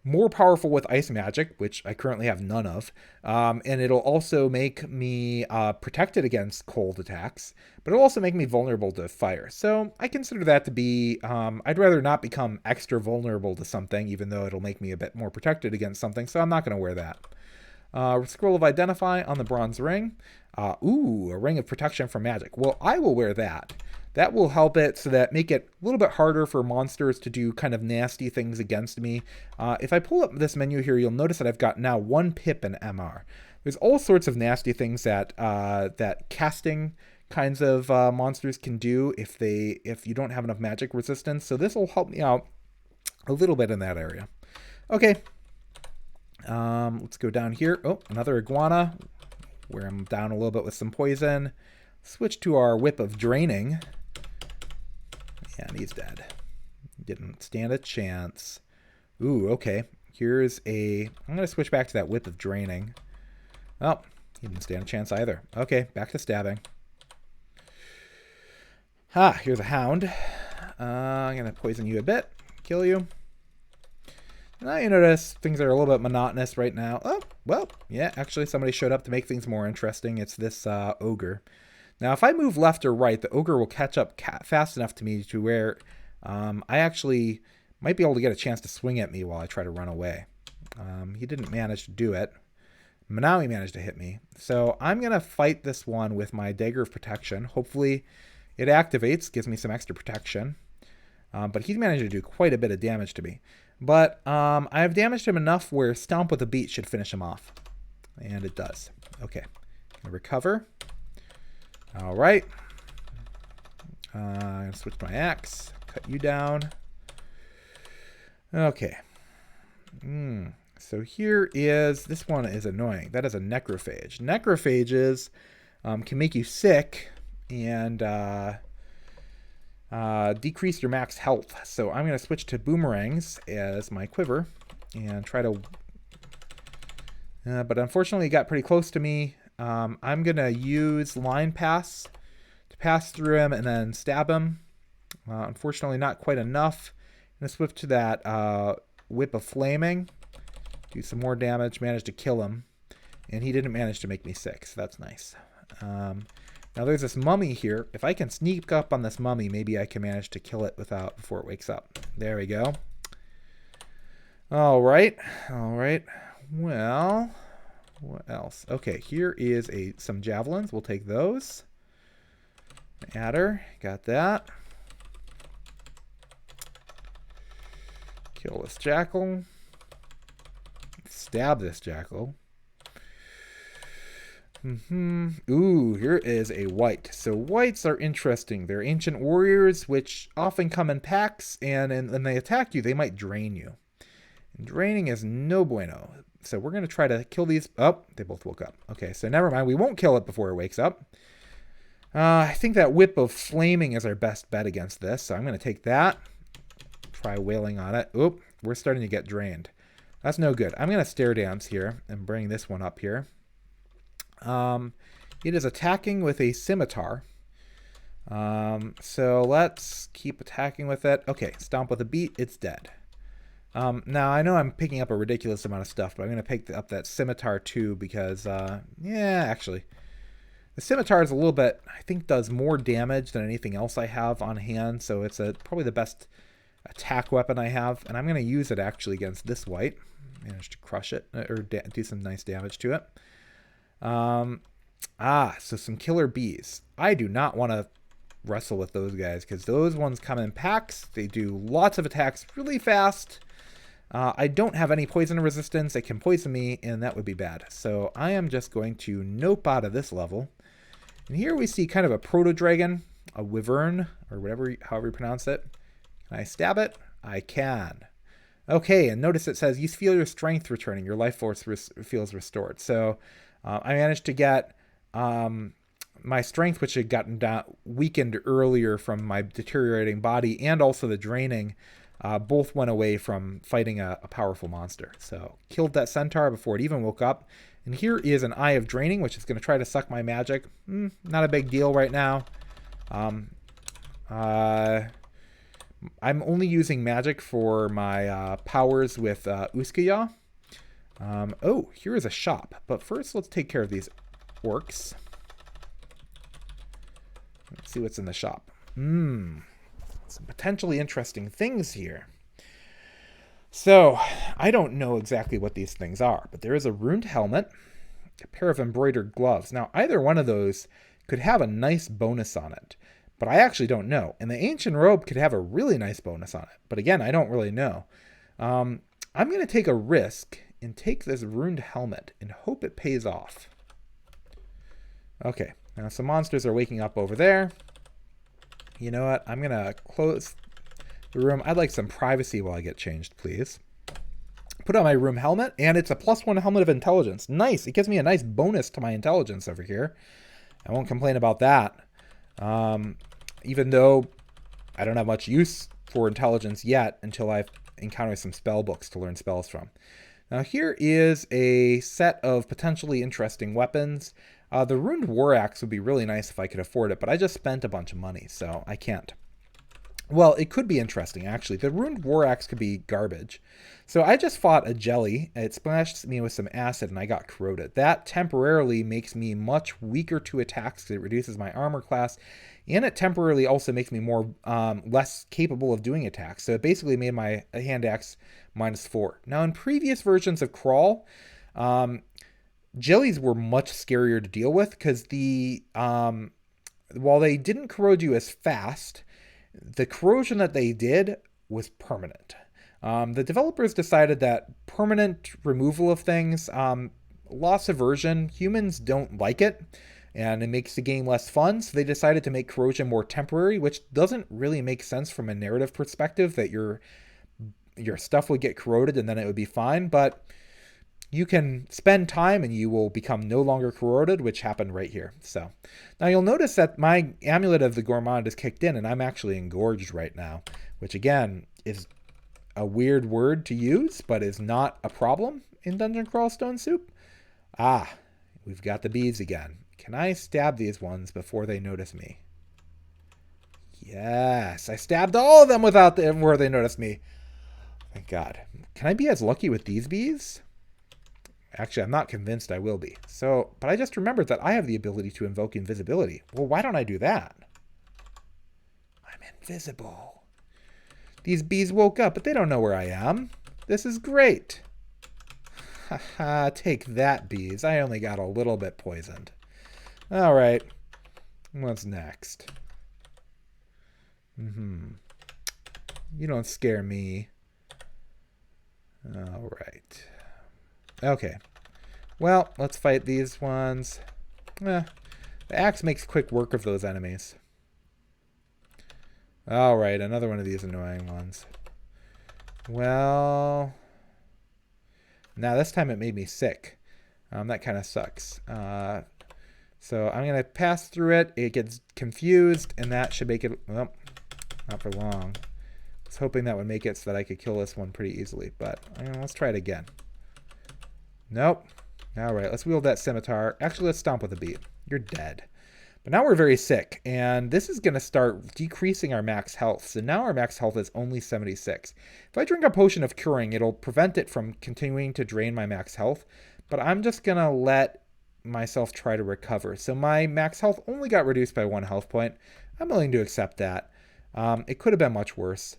more powerful with ice magic, which I currently have none of. And it'll also make me protected against cold attacks, but it'll also make me vulnerable to fire. So I consider that to be, I'd rather not become extra vulnerable to something, even though it'll make me a bit more protected against something. So I'm not going to wear that. Scroll of identify on the bronze ring. Ooh, a ring of protection from magic. Well, I will wear that. That will help it so that make it a little bit harder for monsters to do kind of nasty things against me. If I pull up this menu here, you'll notice that I've got now 1 pip in MR. There's all sorts of nasty things that that casting kinds of monsters can do if you don't have enough magic resistance. So this will help me out a little bit in that area. Okay. Let's go down here. Oh, another iguana. Wear him down a little bit with some poison. Switch to our whip of draining. And he's dead. Didn't stand a chance. Ooh, okay. Here's I'm going to switch back to that whip of draining. Oh, he didn't stand a chance either. Okay, back to stabbing. Here's a hound. I'm going to poison you a bit. Kill you. Now you notice things are a little bit monotonous right now. Oh, well, yeah, actually somebody showed up to make things more interesting. It's this ogre. Now, if I move left or right, the ogre will catch up fast enough to me to where I actually might be able to get a chance to swing at me while I try to run away. He didn't manage to do it. But now he managed to hit me. So I'm going to fight this one with my Dagger of Protection. Hopefully it activates, gives me some extra protection. But he's managed to do quite a bit of damage to me. But I've damaged him enough where Stomp with a Beat should finish him off. And it does. Okay. Gonna recover. All right. I'm going to switch my axe. Cut you down. Okay. So here is... This one is annoying. That is a necrophage. Necrophages can make you sick and... decrease your max health. So I'm going to switch to boomerangs as my quiver and try to... but unfortunately it got pretty close to me. I'm going to use line pass to pass through him and then stab him. Unfortunately not quite enough. I'm going to switch to that whip of flaming. Do some more damage. Manage to kill him. And he didn't manage to make me sick, so that's nice. Now there's this mummy here. If I can sneak up on this mummy, maybe I can manage to kill it before it wakes up. There we go. All right. Well, what else? Okay, here is some javelins. We'll take those. Adder, got that. Kill this jackal. Stab this jackal. Ooh, here is a white. So whites are interesting. They're ancient warriors, which often come in packs, and when they attack you, they might drain you. And draining is no bueno. So we're going to try to kill these. Oh, they both woke up. Okay, so never mind. We won't kill it before it wakes up. I think that whip of flaming is our best bet against this. So I'm going to take that. Try wailing on it. Oop, we're starting to get drained. That's no good. I'm going to stair dance here and bring this one up here. It is attacking with a scimitar. So let's keep attacking with it. Okay, stomp with a beat. It's dead. Now, I know I'm picking up a ridiculous amount of stuff, but I'm going to pick up that scimitar too because, yeah, actually, the scimitar is a little bit, I think, does more damage than anything else I have on hand, so it's probably the best attack weapon I have, and I'm going to use it actually against this white. Managed to crush it, or do some nice damage to it. So some killer bees. I do not want to wrestle with those guys because those ones come in packs. They do lots of attacks really fast. I don't have any poison resistance. It can poison me, and that would be bad. So I am just going to nope out of this level. And here we see kind of a proto-dragon, a wyvern, or whatever, however you pronounce it. Can I stab it? I can. Okay, and notice it says you feel your strength returning. Your life force feels restored. So I managed to get my strength, which had gotten weakened earlier from my deteriorating body, and also the draining, both went away from fighting a powerful monster. So killed that centaur before it even woke up. And here is an Eye of Draining, which is going to try to suck my magic. Not a big deal right now. I'm only using magic for my powers with Uskaya. Oh, here is a shop. But first, let's take care of these orcs. Let's see what's in the shop. Some potentially interesting things here. So, I don't know exactly what these things are, but there is a runed helmet, a pair of embroidered gloves. Now, either one of those could have a nice bonus on it, but I actually don't know. And the ancient robe could have a really nice bonus on it, but again, I don't really know. I'm going to take a risk and take this runed helmet and hope it pays off. Okay, now some monsters are waking up over there. You know what? I'm going to close the room. I'd like some privacy while I get changed, please. Put on my room helmet, and it's a +1 helmet of intelligence. Nice. It gives me a nice bonus to my intelligence over here. I won't complain about that. Even though I don't have much use for intelligence yet until I've encountered some spell books to learn spells from. Now here is a set of potentially interesting weapons. The Runed War Axe would be really nice if I could afford it, but I just spent a bunch of money, so I can't. Well, it could be interesting, actually. The Runed War Axe could be garbage. So I just fought a jelly. It splashed me with some acid, and I got corroded. That temporarily makes me much weaker to attacks because it reduces my armor class, and it temporarily also makes me less capable of doing attacks. So it basically made my hand axe -4. Now, in previous versions of Crawl, jellies were much scarier to deal with because while they didn't corrode you as fast, the corrosion that they did was permanent. The developers decided that permanent removal of things, loss aversion, humans don't like it, and it makes the game less fun, so they decided to make corrosion more temporary, which doesn't really make sense from a narrative perspective, that your stuff would get corroded and then it would be fine, but you can spend time and you will become no longer corroded, which happened right here. So now you'll notice that my Amulet of the Gourmand is kicked in, and I'm actually engorged right now, which again is a weird word to use, but is not a problem in Dungeon Crawl Stone Soup. We've got the bees again. Can I stab these ones before they notice me? Yes, I stabbed all of them before they noticed me. Thank God. Can I be as lucky with these bees? Actually, I'm not convinced I will be. But I just remembered that I have the ability to invoke invisibility. Well, why don't I do that? I'm invisible. These bees woke up, but they don't know where I am. This is great. Haha, take that, bees. I only got a little bit poisoned. All right. What's next? You don't scare me. All right. Okay. Well, let's fight these ones. The axe makes quick work of those enemies. Alright, another one of these annoying ones. Well... Now, this time it made me sick. That kind of sucks. So I'm going to pass through it. It gets confused, and that should make it... Well, not for long. I was hoping that would make it so that I could kill this one pretty easily, but let's try it again. Nope. Alright, let's wield that scimitar. Actually, let's stomp with a beat. You're dead. But now we're very sick, and this is going to start decreasing our max health. So now our max health is only 76. If I drink a potion of curing, it'll prevent it from continuing to drain my max health, but I'm just going to let myself try to recover. So my max health only got reduced by 1 health point. I'm willing to accept that. It could have been much worse.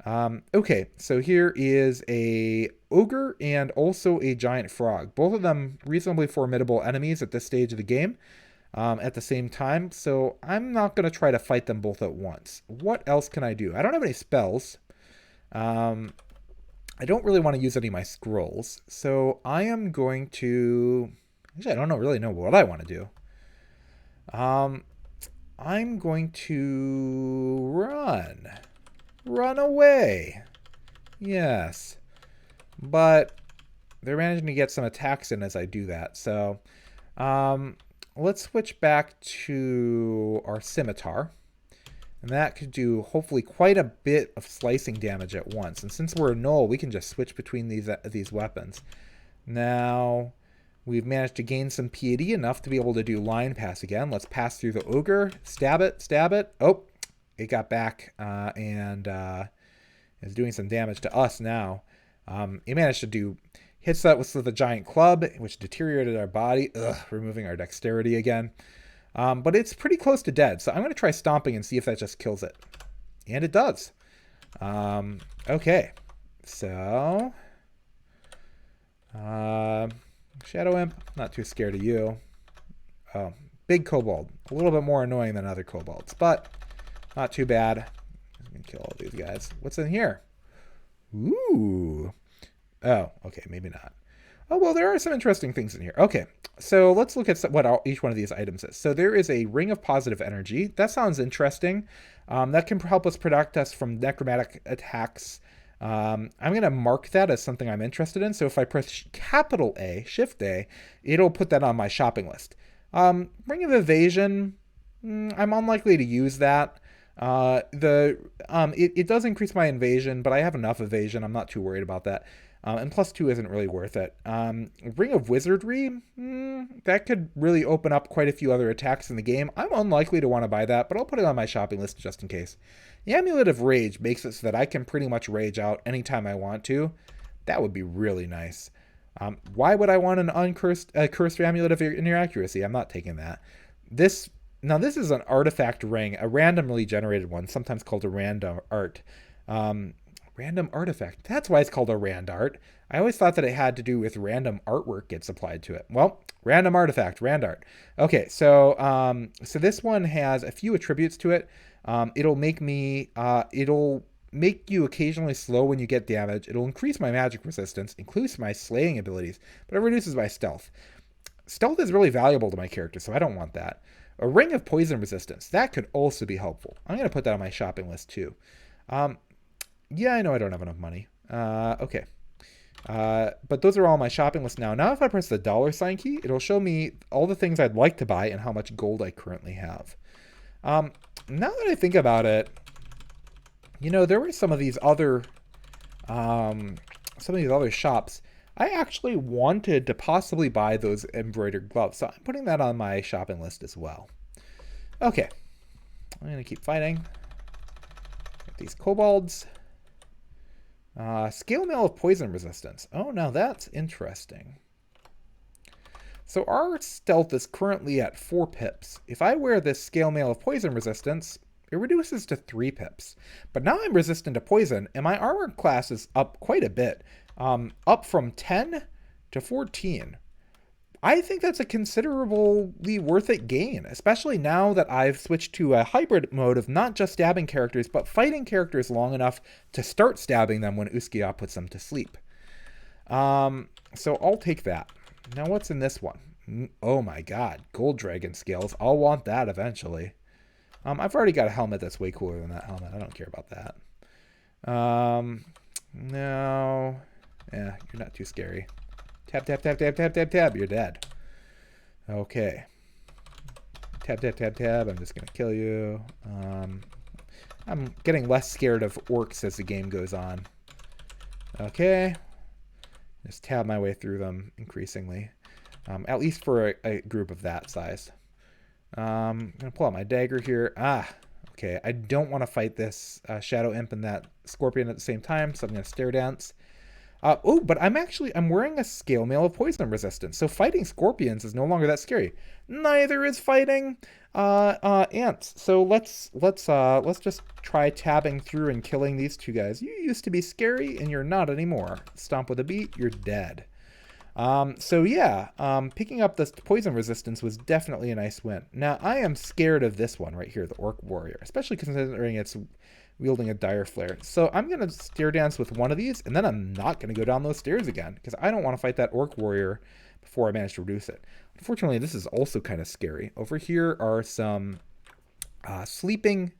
Okay, so here is a ogre and also a giant frog. Both of them reasonably formidable enemies at this stage of the game. At the same time, so I'm not going to try to fight them both at once. What else can I do? I don't have any spells. I don't really want to use any of my scrolls, so I am going to... Actually, I don't really know what I want to do. I'm going to run. Run away. Yes. But they're managing to get some attacks in as I do that, so... let's switch back to our scimitar. And that could do hopefully quite a bit of slicing damage at once. And since we're a gnoll, we can just switch between these weapons. Now, we've managed to gain some piety enough to be able to do line pass again. Let's pass through the ogre. Stab it, stab it. Oh, it got back and is doing some damage to us now. It managed to do... Hits that with the giant club, which deteriorated our body, removing our dexterity again. But it's pretty close to dead, so I'm going to try stomping and see if that just kills it. And it does. Okay, so... Shadow Imp, not too scared of you. Oh, big kobold. A little bit more annoying than other kobolds, but not too bad. I'm going to kill all these guys. What's in here? Ooh... Oh, okay, maybe not. Oh, well, there are some interesting things in here. Okay, so let's look at what each one of these items is. So there is a ring of positive energy. That sounds interesting. That can help us protect us from necromantic attacks. I'm going to mark that as something I'm interested in. So if I press capital A, Shift A, it'll put that on my shopping list. Ring of evasion, I'm unlikely to use that. It does increase my evasion, but I have enough evasion. I'm not too worried about that. And +2 isn't really worth it. Ring of Wizardry, that could really open up quite a few other attacks in the game. I'm unlikely to want to buy that, but I'll put it on my shopping list just in case. The Amulet of Rage makes it so that I can pretty much rage out anytime I want to. That would be really nice. Why would I want an cursed Amulet of Inaccuracy? I'm not taking that. Now this is an artifact ring, a randomly generated one, sometimes called a random art. Random artifact. That's why it's called a rand art. I always thought that it had to do with random artwork gets applied to it. Well, random artifact, rand art. Okay, so so this one has a few attributes to it. It'll make you occasionally slow when you get damage. It'll increase my magic resistance, increase my slaying abilities, but it reduces my stealth. Stealth is really valuable to my character, so I don't want that. A ring of poison resistance. That could also be helpful. I'm going to put that on my shopping list too. Yeah, I know I don't have enough money. Okay. But those are all my shopping list now. Now if I press the $sign key, it'll show me all the things I'd like to buy and how much gold I currently have. Now that I think about it, there were some of these other shops. I actually wanted to possibly buy those embroidered gloves, so I'm putting that on my shopping list as well. Okay. I'm going to keep fighting. Get these kobolds. Scale mail of poison resistance. Oh, now that's interesting. So our stealth is currently at 4 pips. If I wear this scale mail of poison resistance, it reduces to 3 pips. But now I'm resistant to poison, and my armor class is up quite a bit. Up from 10 to 14. I think that's a considerably worth it gain, especially now that I've switched to a hybrid mode of not just stabbing characters, but fighting characters long enough to start stabbing them when Uskia puts them to sleep. So I'll take that. Now what's in this one? Oh my god, gold dragon scales. I'll want that eventually. I've already got a helmet that's way cooler than that helmet. I don't care about that. No. Yeah, you're not too scary. Tap, tap, tap, tap, tap, tap, tap. You're dead. Okay. Tap, tap, tap, tap. I'm just going to kill you. I'm getting less scared of orcs as the game goes on. Okay. Just tab my way through them increasingly. At least for a group of that size. I'm going to pull out my dagger here. Okay. I don't want to fight this shadow imp and that scorpion at the same time, so I'm going to stare dance. But I'm wearing a scale mail of poison resistance, so fighting scorpions is no longer that scary. Neither is fighting ants. So let's just try tabbing through and killing these two guys. You used to be scary, and you're not anymore. Stomp with a beat, you're dead. Picking up this poison resistance was definitely a nice win. Now I am scared of this one right here, the Orc Warrior, especially considering it's wielding a dire flare. So I'm going to stair dance with one of these, and then I'm not going to go down those stairs again, because I don't want to fight that Orc Warrior before I manage to reduce it. Unfortunately, this is also kind of scary. Over here are some sleeping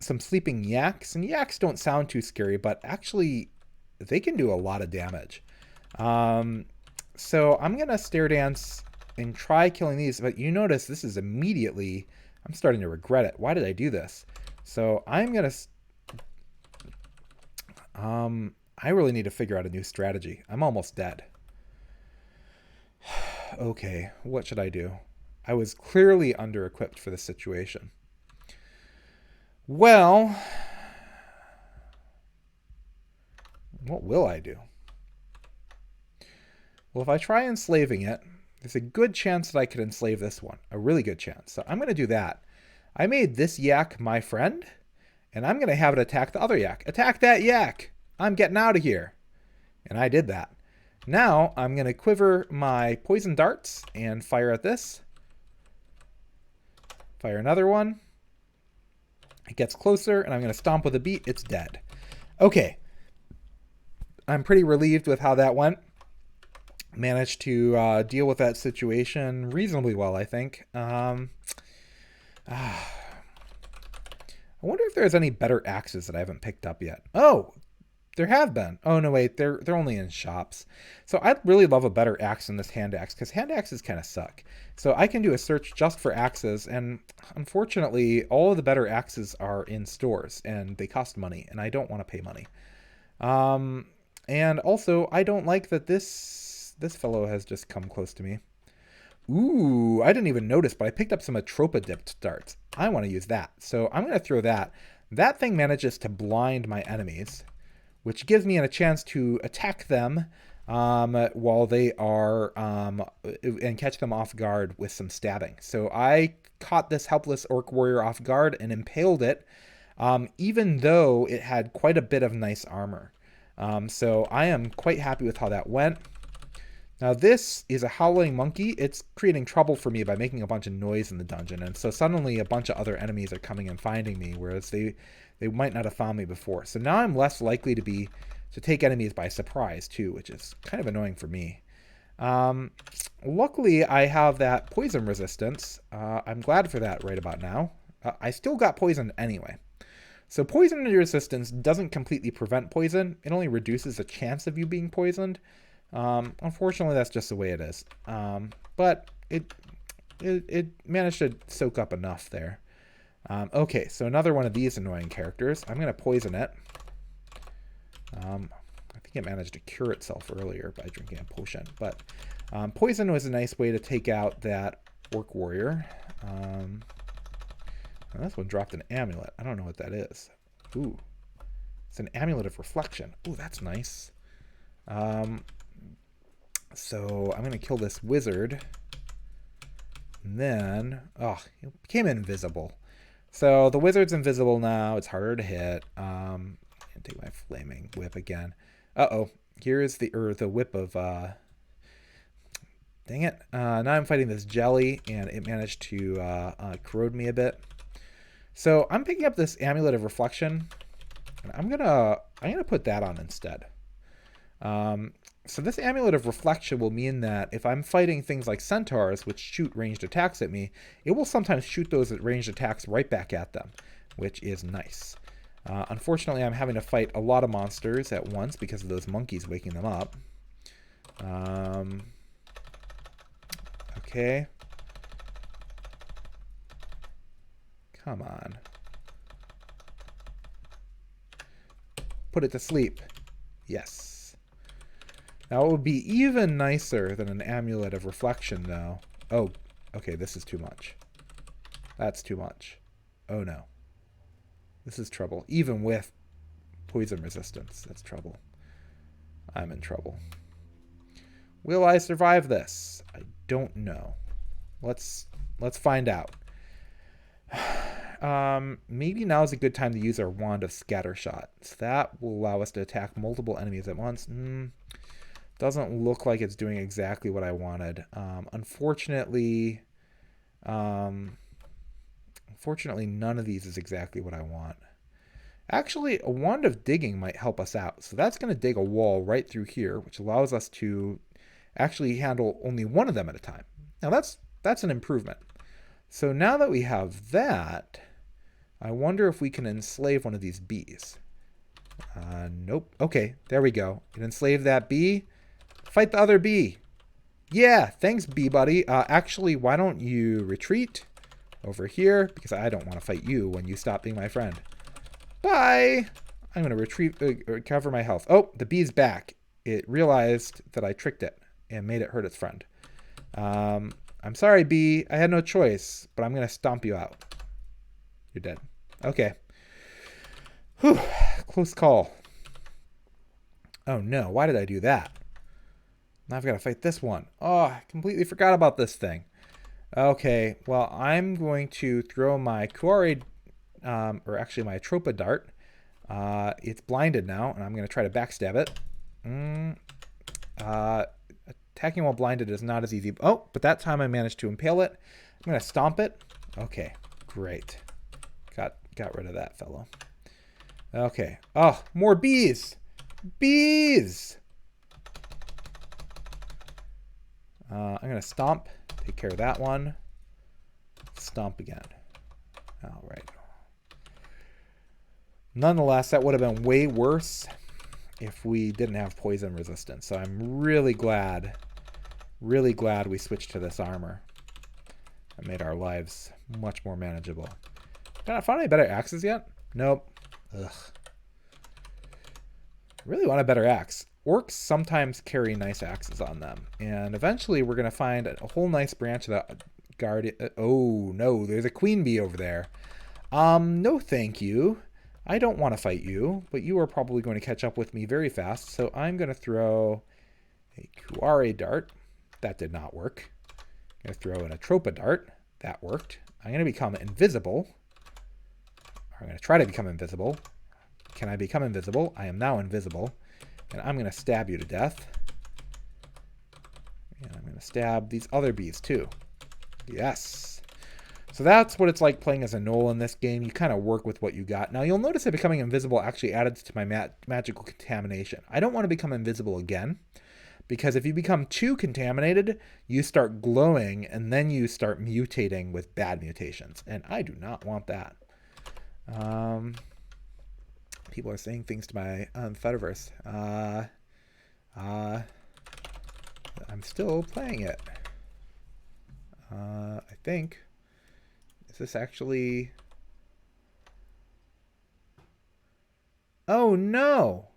sleeping yaks, and yaks don't sound too scary, but actually they can do a lot of damage. So I'm going to stair dance and try killing these, but you notice this is immediately... I'm starting to regret it. Why did I do this? So I'm going to... I really need to figure out a new strategy. I'm almost dead. Okay, what should I do? I was clearly under-equipped for this situation. Well... what will I do? Well, if I try enslaving it, there's a good chance that I could enslave this one. A really good chance. So I'm going to do that. I made this yak my friend, and I'm going to have it attack the other yak. Attack that yak! I'm getting out of here. And I did that. Now I'm going to quiver my poison darts and fire at this. Fire another one. It gets closer, and I'm going to stomp with a beat. It's dead. Okay. I'm pretty relieved with how that went. Managed to deal with that situation reasonably well, I think. I wonder if there's any better axes that I haven't picked up yet. Oh, there have been. Oh, no, wait. They're only in shops. So I'd really love a better axe than this hand axe, because hand axes kind of suck. So I can do a search just for axes, and unfortunately, all of the better axes are in stores, and they cost money, and I don't want to pay money. And also, I don't like that this fellow has just come close to me. Ooh, I didn't even notice, but I picked up some Atropa dipped darts. I want to use that. So I'm going to throw that. That thing manages to blind my enemies, which gives me a chance to attack them while they are, and catch them off guard with some stabbing. So I caught this helpless Orc Warrior off guard and impaled it, even though it had quite a bit of nice armor. So I am quite happy with how that went. Now this is a howling monkey. It's creating trouble for me by making a bunch of noise in the dungeon. And so suddenly a bunch of other enemies are coming and finding me, whereas they might not have found me before. So now I'm less likely to take enemies by surprise too, which is kind of annoying for me. Luckily I have that poison resistance. I'm glad for that right about now. I still got poisoned anyway. So poison resistance doesn't completely prevent poison. It only reduces the chance of you being poisoned. Unfortunately, that's just the way it is. But it managed to soak up enough there. Okay, so another one of these annoying characters. I'm going to poison it. I think it managed to cure itself earlier by drinking a potion. But poison was a nice way to take out that Orc Warrior. This one dropped an amulet. I don't know what that is. Ooh. It's an amulet of reflection. Ooh, that's nice. So I'm going to kill this wizard. And then... oh, he became invisible. So the wizard's invisible now. It's harder to hit. I'm going to take my flaming whip again. Uh-oh. Here is the whip of... dang it. Now I'm fighting this jelly, and it managed to corrode me a bit. So I'm picking up this amulet of reflection, and I'm gonna put that on instead. So this Amulet of Reflection will mean that if I'm fighting things like centaurs, which shoot ranged attacks at me, it will sometimes shoot those ranged attacks right back at them, which is nice. Unfortunately, I'm having to fight a lot of monsters at once because of those monkeys waking them up. Okay. Come on. Put it to sleep. Yes. Now it would be even nicer than an Amulet of Reflection, though. Oh, okay, this is too much. That's too much. Oh, no. This is trouble. Even with poison resistance, that's trouble. I'm in trouble. Will I survive this? I don't know. Let's find out. Maybe now is a good time to use our Wand of Scattershot. So that will allow us to attack multiple enemies at once. Doesn't look like it's doing exactly what I wanted. Unfortunately, none of these is exactly what I want. Actually, a Wand of Digging might help us out. So that's going to dig a wall right through here, which allows us to actually handle only one of them at a time. Now that's an improvement. So now that we have that, I wonder if we can enslave one of these bees. Nope. Okay, there we go. You can enslave that bee. Fight the other bee. Yeah, thanks, bee buddy. Actually, why don't you retreat over here? Because I don't want to fight you when you stop being my friend. Bye. I'm going to recover my health. Oh, the bee's back. It realized that I tricked it and made it hurt its friend. I'm sorry, bee. I had no choice, but I'm going to stomp you out. You're dead. Okay. Whew. Close call. Oh, no. Why did I do that? Now I've got to fight this one. Oh, I completely forgot about this thing. Okay. Well, I'm going to throw my Kuare, or actually my Atropa dart. It's blinded now, and I'm going to try to backstab it. Attacking while blinded is not as easy. Oh, but that time I managed to impale it. I'm going to stomp it. Okay, great. Got rid of that fellow. Okay. Oh, more bees. Bees! I'm going to stomp. Take care of that one. Stomp again. All right. Nonetheless, that would have been way worse if we didn't have poison resistance. So I'm really glad we switched to this armor. It made our lives much more manageable. Can I find any better axes yet? Nope. Ugh. Really want a better axe. Orcs sometimes carry nice axes on them. And eventually we're going to find a whole nice branch of the guard. Oh, no, there's a queen bee over there. No thank you. I don't want to fight you, but you are probably going to catch up with me very fast. So I'm going to throw a Kuare dart. That did not work. I'm going to throw an Atropa dart. That worked. I'm going to become invisible. I'm going to try to become invisible. Can I become invisible? I am now invisible. And I'm going to stab you to death. And I'm going to stab these other bees too. Yes. So that's what it's like playing as a gnoll in this game. You kind of work with what you got. Now you'll notice that becoming invisible actually added to my magical contamination. I don't want to become invisible again, because if you become too contaminated, you start glowing and then you start mutating with bad mutations. And I do not want that. People are saying things to my Fediverse. I'm still playing it. I think. Is this actually... Oh, no!